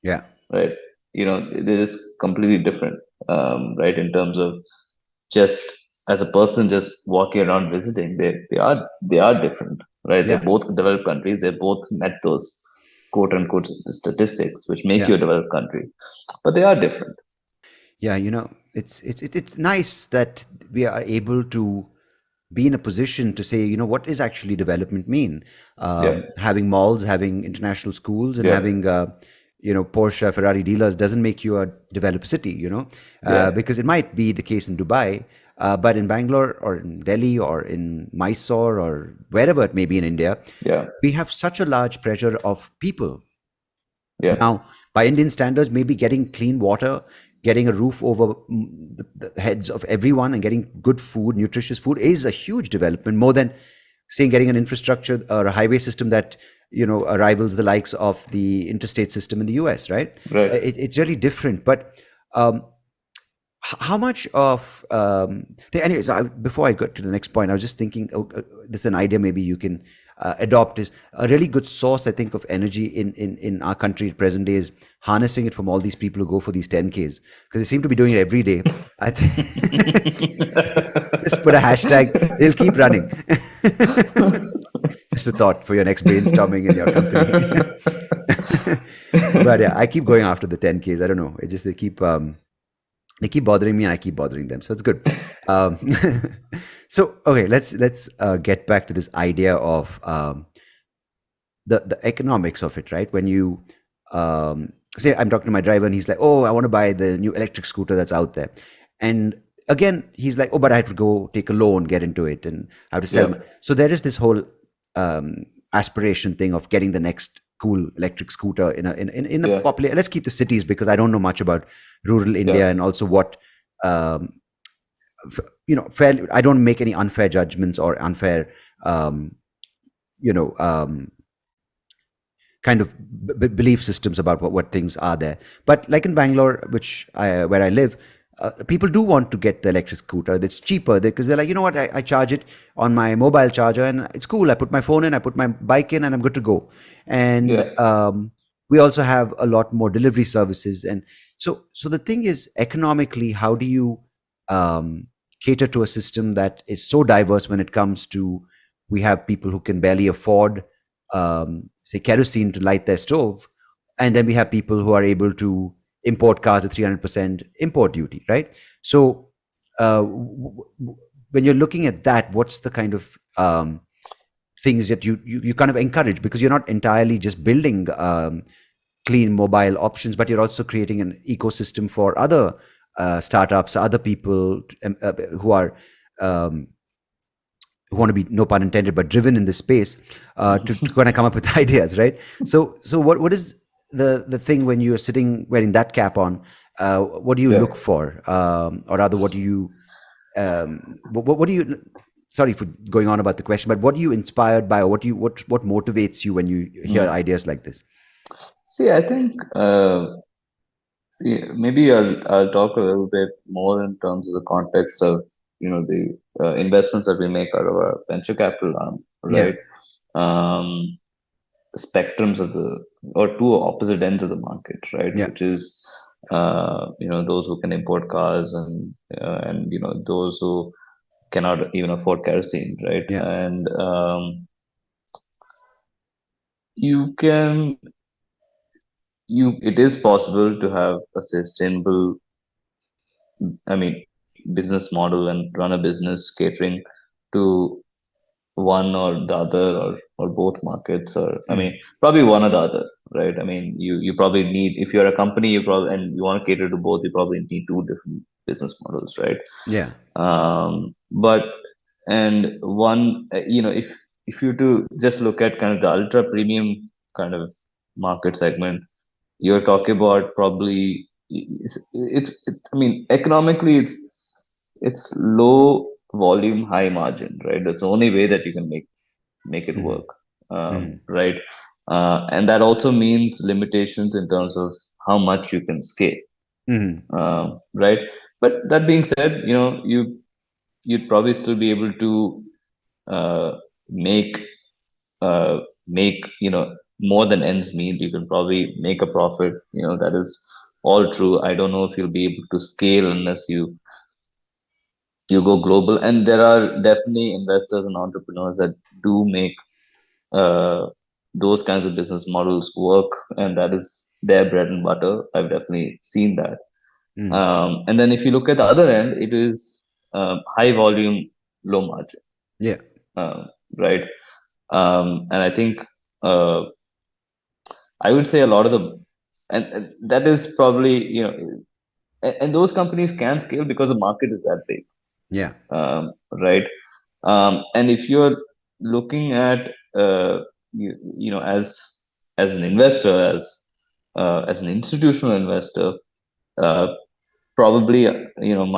yeah, right? They're just completely different, right? In terms of just as a person just walking around visiting, they are different, right? yeah, They're both developed countries. They both met those quote unquote statistics which make yeah. you a developed country, but they are different. Yeah, it's nice that we are able to be in a position to say, what is actually development mean? Yeah, Having malls, having international schools, and yeah, having Porsche, Ferrari dealers doesn't make you a developed city, yeah, because it might be the case in Dubai, but in Bangalore or in Delhi or in Mysore or wherever it may be in India, yeah, we have such a large pressure of people. yeah, Now, by Indian standards, maybe getting clean water, getting a roof over the heads of everyone, and getting good food, nutritious food, is a huge development. More than saying getting an infrastructure or a highway system that rivals the likes of the interstate system in the US. Right? right. It's really different. But um, how much of anyways, before I got to the next point, I was just thinking, this is an idea maybe you can adopt. Is a really good source, I think, of energy in our country at present day is harnessing it from all these people who go for these 10Ks, because they seem to be doing it every day. I think just put a hashtag, they'll keep running. Just a thought for your next brainstorming in your company. But yeah, I keep going after the 10Ks. I don't know, it just they keep bothering me and I keep bothering them, so it's good. um, so okay, let's get back to this idea of the economics of it, right? When you say, I'm talking to my driver and he's like, oh, I want to buy the new electric scooter that's out there, and again he's like, oh, but I have to go take a loan, get into it, and I have to sell Yeah, my... So there is this whole um, aspiration thing of getting the next cool electric scooter in the yeah, popular... Let's keep the cities, because I don't know much about rural yeah, India, and also what um, fair... I don't make any unfair judgments or unfair um, you know um, kind of belief systems about what things are there. But like in Bangalore, where I live, people do want to get the electric scooter that's cheaper, because they're like, you know what, I charge it on my mobile charger and it's cool. I put my phone in, I put my bike in, and I'm good to go. And yeah, we also have a lot more delivery services. And so the thing is, economically, how do you um, cater to a system that is so diverse when it comes to... We have people who can barely afford say kerosene to light their stove, and then we have people who are able to import cars at 300% import duty, right? So when you're looking at that, what's the kind of things that you kind of encourage, because you're not entirely just building clean mobile options, but you're also creating an ecosystem for other startups, other people who are who want to be, no pun intended, but driven in this space to kind of come up with ideas, right? So what is the thing when you're sitting wearing that cap on? What do you Yeah. look for, or rather, what do you what do you? Sorry for going on about the question, but what are you inspired by, or what motivates you when you hear ideas like this? See, I think maybe I'll talk a little bit more in terms of the context of the investments that we make out of our venture capital arm, Yeah, right? Um, Spectrums of the, or two opposite ends of the market, right? yeah, Which is those who can import cars, and those who cannot even afford kerosene, right? yeah. And you can it is possible to have a sustainable, I mean, business model and run a business catering to one or the other, or both markets, or I Mm. mean, probably one or the other, right? I mean, you probably need, if you're a company, you probably, and you want to cater to both, you probably need two different business models, right? Yeah. But and one, if you to just look at kind of the ultra premium kind of market segment, you're talking about probably I mean, economically, it's low volume, high margin, right? That's the only way that you can make it Mm. work, Mm. right? And that also means limitations in terms of how much you can scale, Mm. right? But that being said, you'd probably still be able to uh, make make more than ends meet. You can probably make a profit. That is all true. I don't know if you'll be able to scale unless you go global. And there are definitely investors and entrepreneurs that do make uh, those kinds of business models work, and that is their bread and butter. I've definitely seen that. Mm. And then if you look at the other end, it is high volume, low margin, Yeah. um, right? And I think uh, I would say a lot of and that is probably, and those companies can scale because the market is that big, Yeah. right? And if you're looking at as an investor, as an institutional investor, uh, probably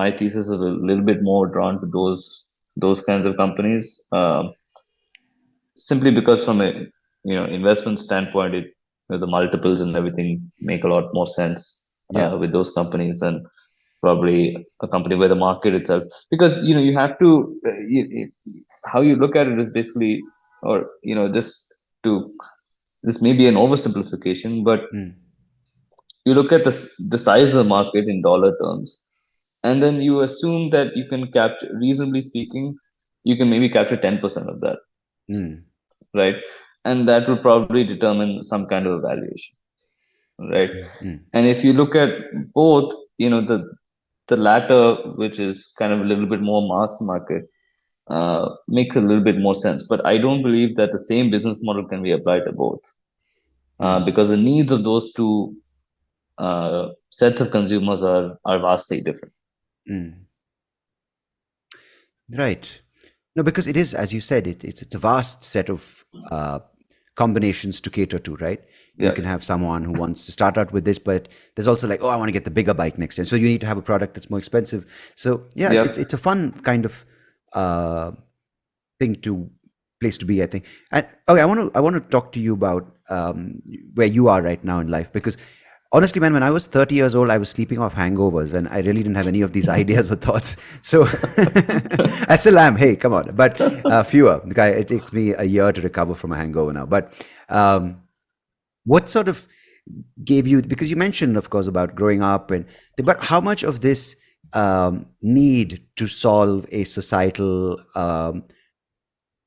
my thesis is a little bit more drawn to those kinds of companies, simply because from a investment standpoint, the multiples and everything make a lot more sense Yeah. with those companies, and probably a company where the market itself, because you have to how you look at it is basically, or just to, this may be an oversimplification, but Mm. you look at the size of the market in dollar terms, and then you assume that you can capture, reasonably speaking, you can maybe capture 10% of that, Mm. right? And that will probably determine some kind of evaluation, right? Mm. Mm. And if you look at both, the latter, which is kind of a little bit more mass market, makes a little bit more sense. But I don't believe that the same business model can be applied to both, Mm. because the needs of those two sets of consumers are vastly different. Mm. Right. No, because it is, as you said, it's a vast set of combinations to cater to, right? You Yeah. can have someone who wants to start out with this, but there's also like, oh, I want to get the bigger bike next year. So you need to have a product that's more expensive. So yeah, Yep. it's a fun kind of uh, thing to place to be, I think. And okay, I want to talk to you about where you are right now in life, because honestly, man, when I was 30 years old, I was sleeping off hangovers, and I really didn't have any of these ideas or thoughts. So I still am. Hey, come on, but fewer. It takes me a year to recover from a hangover now. But what sort of gave you, because you mentioned, of course, about growing up, but how much of this need to solve a societal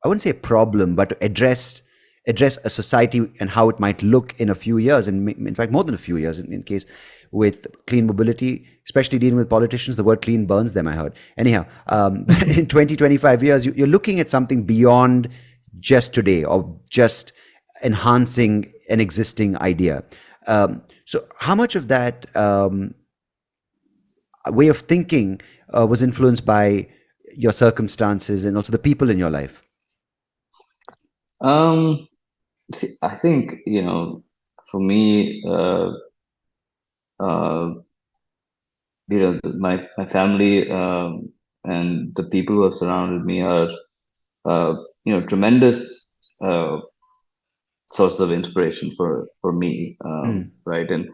I wouldn't say a problem, but to address a society and how it might look in a few years, and in fact more than a few years in case. with clean mobility, especially dealing with politicians. The word clean burns them, I heard. Anyhow, in 20, 25 years, you're looking at something beyond just today or just enhancing an existing idea. So how much of that way of thinking was influenced by your circumstances and also the people in your life? Um, See, I think, for me, uh, my family, and the people who have surrounded me are, tremendous uh, source of inspiration for me, Mm, right? And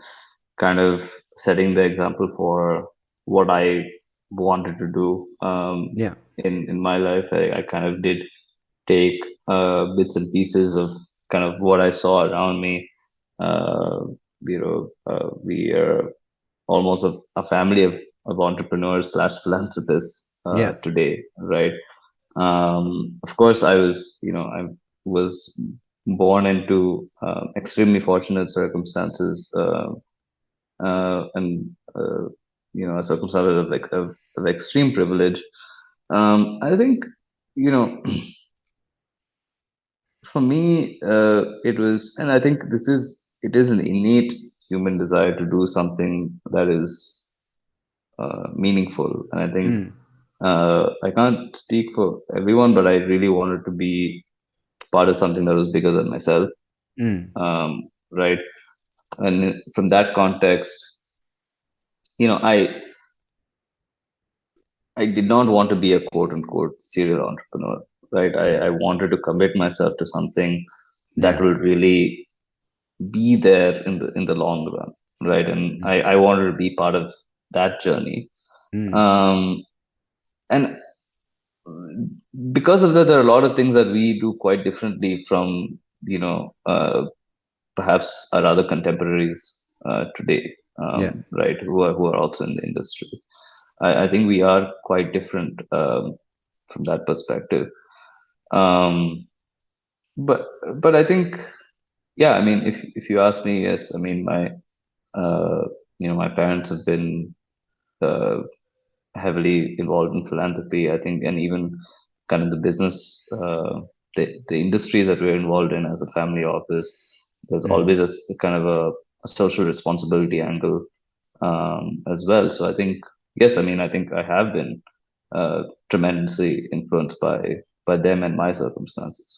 kind of setting the example for what I wanted to do, yeah. in my life. I kind of did take bits and pieces of kind of what I saw around me. We are almost a family of entrepreneurs slash philanthropists Yeah. today, right? Of course, I was born into extremely fortunate circumstances, and a circumstance of extreme privilege. I think, you know, for me, it was, and I think it is an innate human desire to do something that is meaningful. And I think, Mm, I can't speak for everyone, but I really wanted to be part of something that was bigger than myself. mm, Right. And from that context, you know, I did not want to be a quote unquote serial entrepreneur. Right. I wanted to commit myself to something that yeah. will really be there in the long run. Right. And Mm, I wanted to be part of that journey. mm, Um, and because of that, there are a lot of things that we do quite differently from, perhaps our other contemporaries today, yeah. right, who are also in the industry. I think we are quite different, from that perspective. Um, but I think, yeah, I mean, if you ask me, yes, I mean, uh, my parents have been uh, heavily involved in philanthropy, I think, and even kind of the business, the industries that we're involved in as a family office. There's Mm. always kind of a social responsibility angle, as well. So I think, yes, I mean, I think I have been tremendously influenced by them and my circumstances.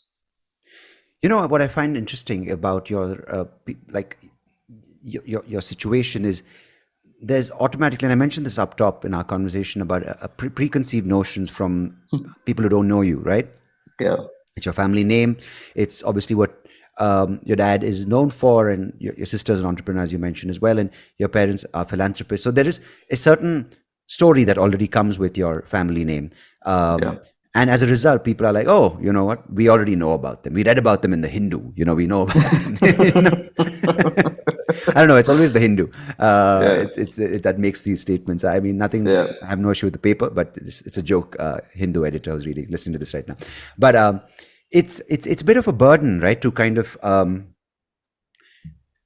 You know what I find interesting about your like your situation is there's automatically, and I mentioned this up top in our conversation about a preconceived notions from people who don't know you, right? Yeah, It's your family name. It's obviously what your dad is known for, and your sister's an entrepreneur, as you mentioned as well, and your parents are philanthropists. So there is a certain story that already comes with your family name. yeah, And as a result, people are like, "Oh, you know what? We already know about them. We read about them in the Hindu. We know about them." I don't know. It's always the Hindu. yeah, That makes these statements. I mean, nothing. yeah. I have no issue with the paper, but it's a joke. Hindu editor was listening to this right now, but it's a bit of a burden, right? To kind of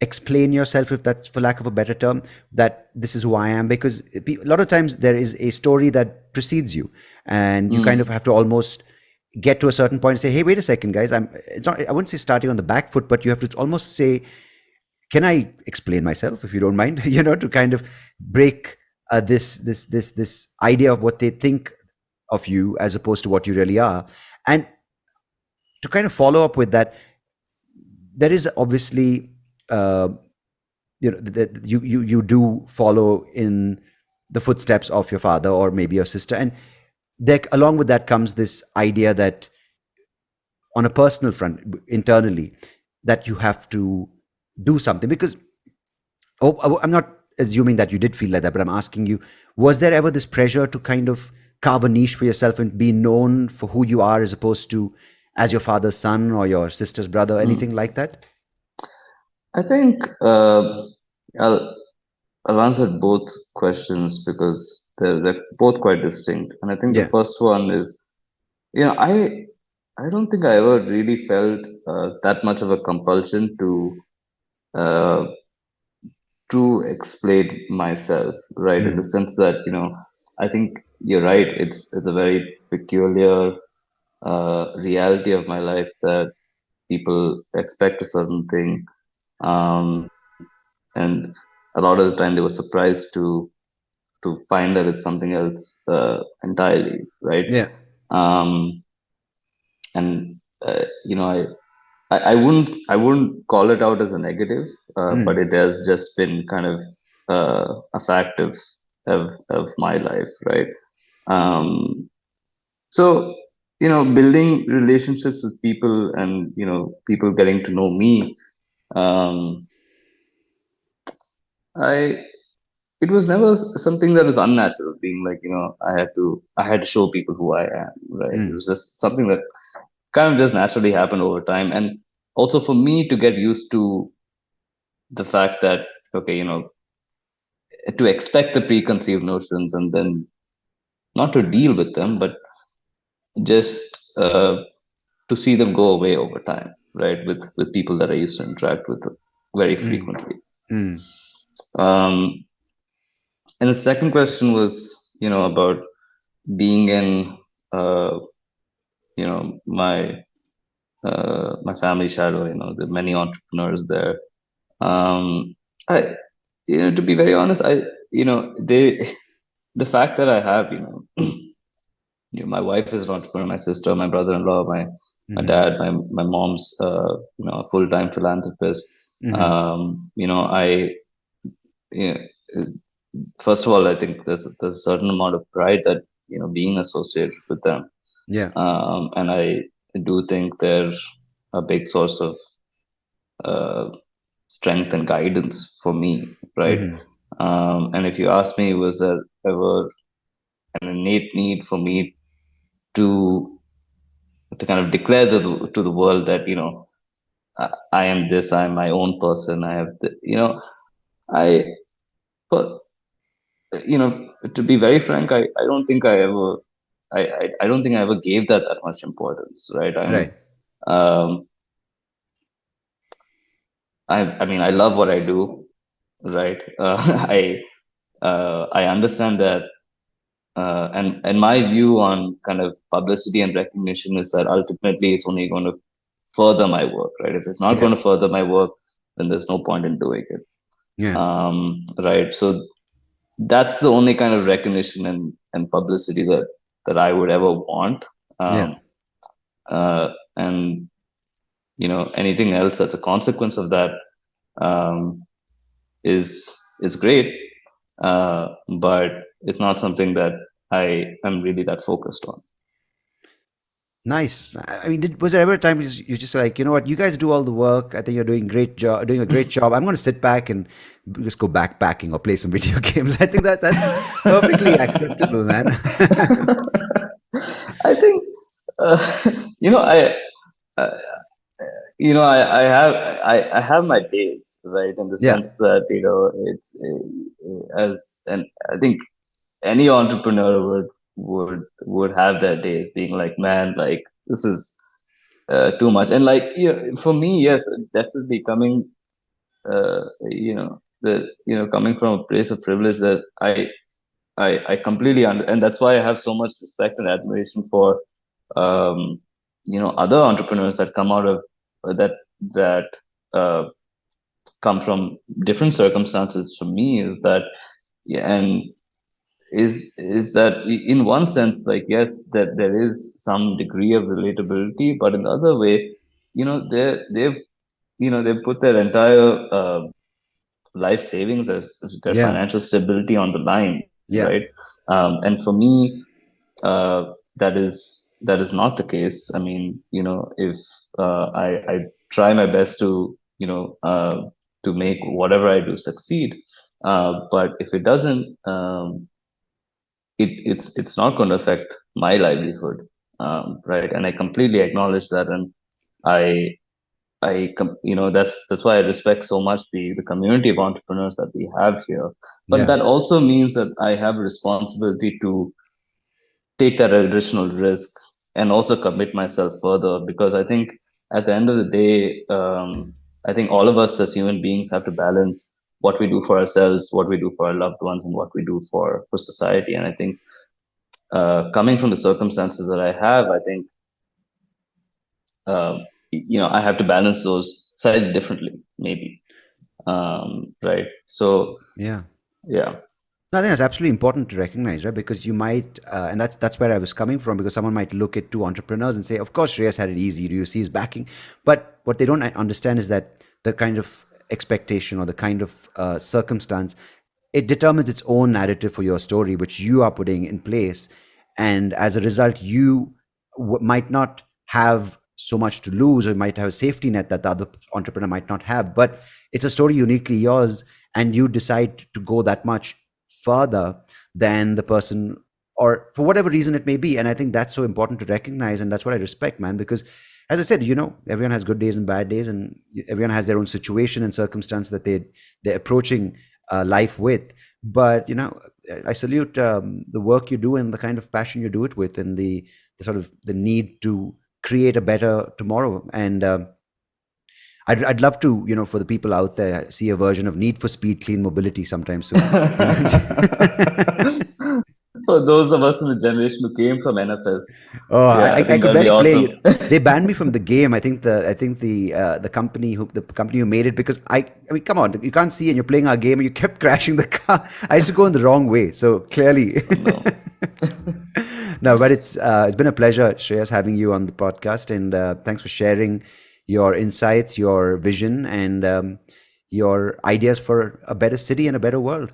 explain yourself, if that's for lack of a better term, that this is who I am, because a lot of times there is a story that precedes you, and you kind of Mm, have to almost get to a certain point and say, hey, wait a second, guys, it's not, I wouldn't say starting on the back foot, but you have to almost say, can I explain myself, if you don't mind, to kind of break this idea of what they think of you as opposed to what you really are. And to kind of follow up with that, there is obviously uh, that you do follow in the footsteps of your father or maybe your sister, and there, along with that comes this idea that on a personal front, internally, that you have to do something. Because I'm not assuming that you did feel like that, but I'm asking you, was there ever this pressure to kind of carve a niche for yourself and be known for who you are as opposed to as your father's son or your sister's brother, anything mm. like that? I think, I'll I'll answer both questions because they're both quite distinct. And I think the Yeah. first one is, you know, I don't think I ever really felt that much of a compulsion uh, to explain myself, right? In the Mm. sense that, I think you're right. It's a very peculiar reality of my life that people expect a certain thing, and a lot of the time they were surprised to find that it's something else entirely, right? Yeah. Um, and I wouldn't call it out as a negative, but Mm. it has just been kind of a fact of my life, right? Um, so building relationships with people, and people getting to know me. Um, I It was never something that was unnatural. Being like, I had to show people who I am, right? It Mm. was just something that kind of just naturally happened over time, and also for me to get used to the fact that, okay, to expect the preconceived notions and then not to deal with them, but just to see them go away over time, right? With people that I used to interact with very Mm. frequently. Mm. Um, and the second question was, about being in, uh, my family shadow. The many entrepreneurs there. I, to be very honest, they, the fact that I have, my wife is an entrepreneur, my sister, my brother-in-law, my Mm-hmm. dad, my mom's, a full-time philanthropist. Mm-hmm. I, you know, first of all, I think there's a certain amount of pride that being associated with them, Yeah. and I do think they're a big source of uh, strength and guidance for me, right? Mm-hmm. And if you ask me, was there ever an innate need for me to kind of declare to the world that I am this, I am my own person, I have I but to be very frank, I don't think I ever I don't think I ever gave that much importance, right? I mean, Right. um, I mean, I love what I do, right? I understand that, and my view on kind of publicity and recognition is that ultimately it's only going to further my work, right? If it's not Yeah. going to further my work, then there's no point in doing it. Yeah. Right. So that's the only kind of recognition and publicity that I would ever want. Yeah. Um, and anything else that's a consequence of that, um, is great, but it's not something that I am really that focused on. Nice. I mean, was there ever a time you just like, you know what, you guys do all the work. I think you're doing a great job. I'm going to sit back and just go backpacking or play some video games. I think that's perfectly acceptable, man. I think, you know, uh, I have my days, right? In the Yeah. sense that, it's as, and I think any entrepreneur would have their days being like, man, like this is too much. And like, for me, yes, definitely coming, coming from a place of privilege, that I completely and that's why I have so much respect and admiration for, um, other entrepreneurs that come out of that uh, come from different circumstances from me. Is that, yeah, and is that in one sense, like, yes, that there is some degree of relatability, but in the other way, they've put their entire life savings as their Yeah. financial stability on the line, right? Yeah. And for me, that is not the case. I mean, if I try my best to make whatever I do succeed, but if it doesn't, it's not going to affect my livelihood, right? And I completely acknowledge that, and I that's why I respect so much the community of entrepreneurs that we have here. But Yeah. that also means that I have a responsibility to take that additional risk and also commit myself further, because I think at the end of the day, I think all of us as human beings have to balance. what we do for ourselves, what we do for our loved ones, and what we do for society. And I think coming from the circumstances that I have, I think I have to balance those slightly differently, maybe. Right. So Yeah. yeah. No, I think that's absolutely important to recognize, right? Because you might, and that's where I was coming from, because someone might look at two entrepreneurs and say, of course, Shreyas had it easy. Do you see his backing? But what they don't understand is that the kind of expectation or the kind of circumstance, it determines its own narrative for your story, which you are putting in place. And as a result, you might not have so much to lose, or you might have a safety net that the other entrepreneur might not have. But it's a story uniquely yours, and you decide to go that much further than the person, or for whatever reason it may be. And I think that's so important to recognize, and that's what I respect, man, because as I said, everyone has good days and bad days, and everyone has their own situation and circumstance that they're approaching life with. But I salute the work you do and the kind of passion you do it with, and the sort of the need to create a better tomorrow. And I'd love to, for the people out there, see a version of Need for Speed Clean Mobility sometime soon. For those of us in the generation who came from NFS, Oh, yeah, I I think could that'd be barely play. awesome. They banned me from the game. I think the company who made it, because I mean, come on, you can't see and you're playing our game and you kept crashing the car. I used to go in the wrong way, so clearly. Oh, no. No, but it's been a pleasure, Shreyas, having you on the podcast, and thanks for sharing your insights, your vision, and your ideas for a better city and a better world.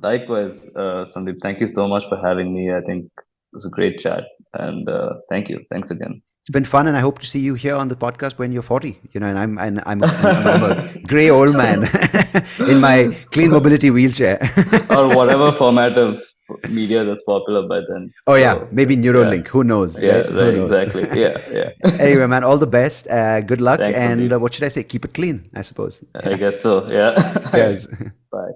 Likewise, Sandeep, thank you so much for having me. I think it was a great chat, and thank you. Thanks again. It's been fun, and I hope to see you here on the podcast when you're 40. And I'm a gray old man in my clean mobility wheelchair. Or whatever format of media that's popular by then. Oh yeah, maybe Neuralink. Yeah. Who knows? Yeah, Right? Who knows? exactly. Yeah. Anyway, man, all the best. Good luck, Thanks, and Sandeep. what should I say? Keep it clean, I suppose. I guess so. Yeah. Cheers. Bye.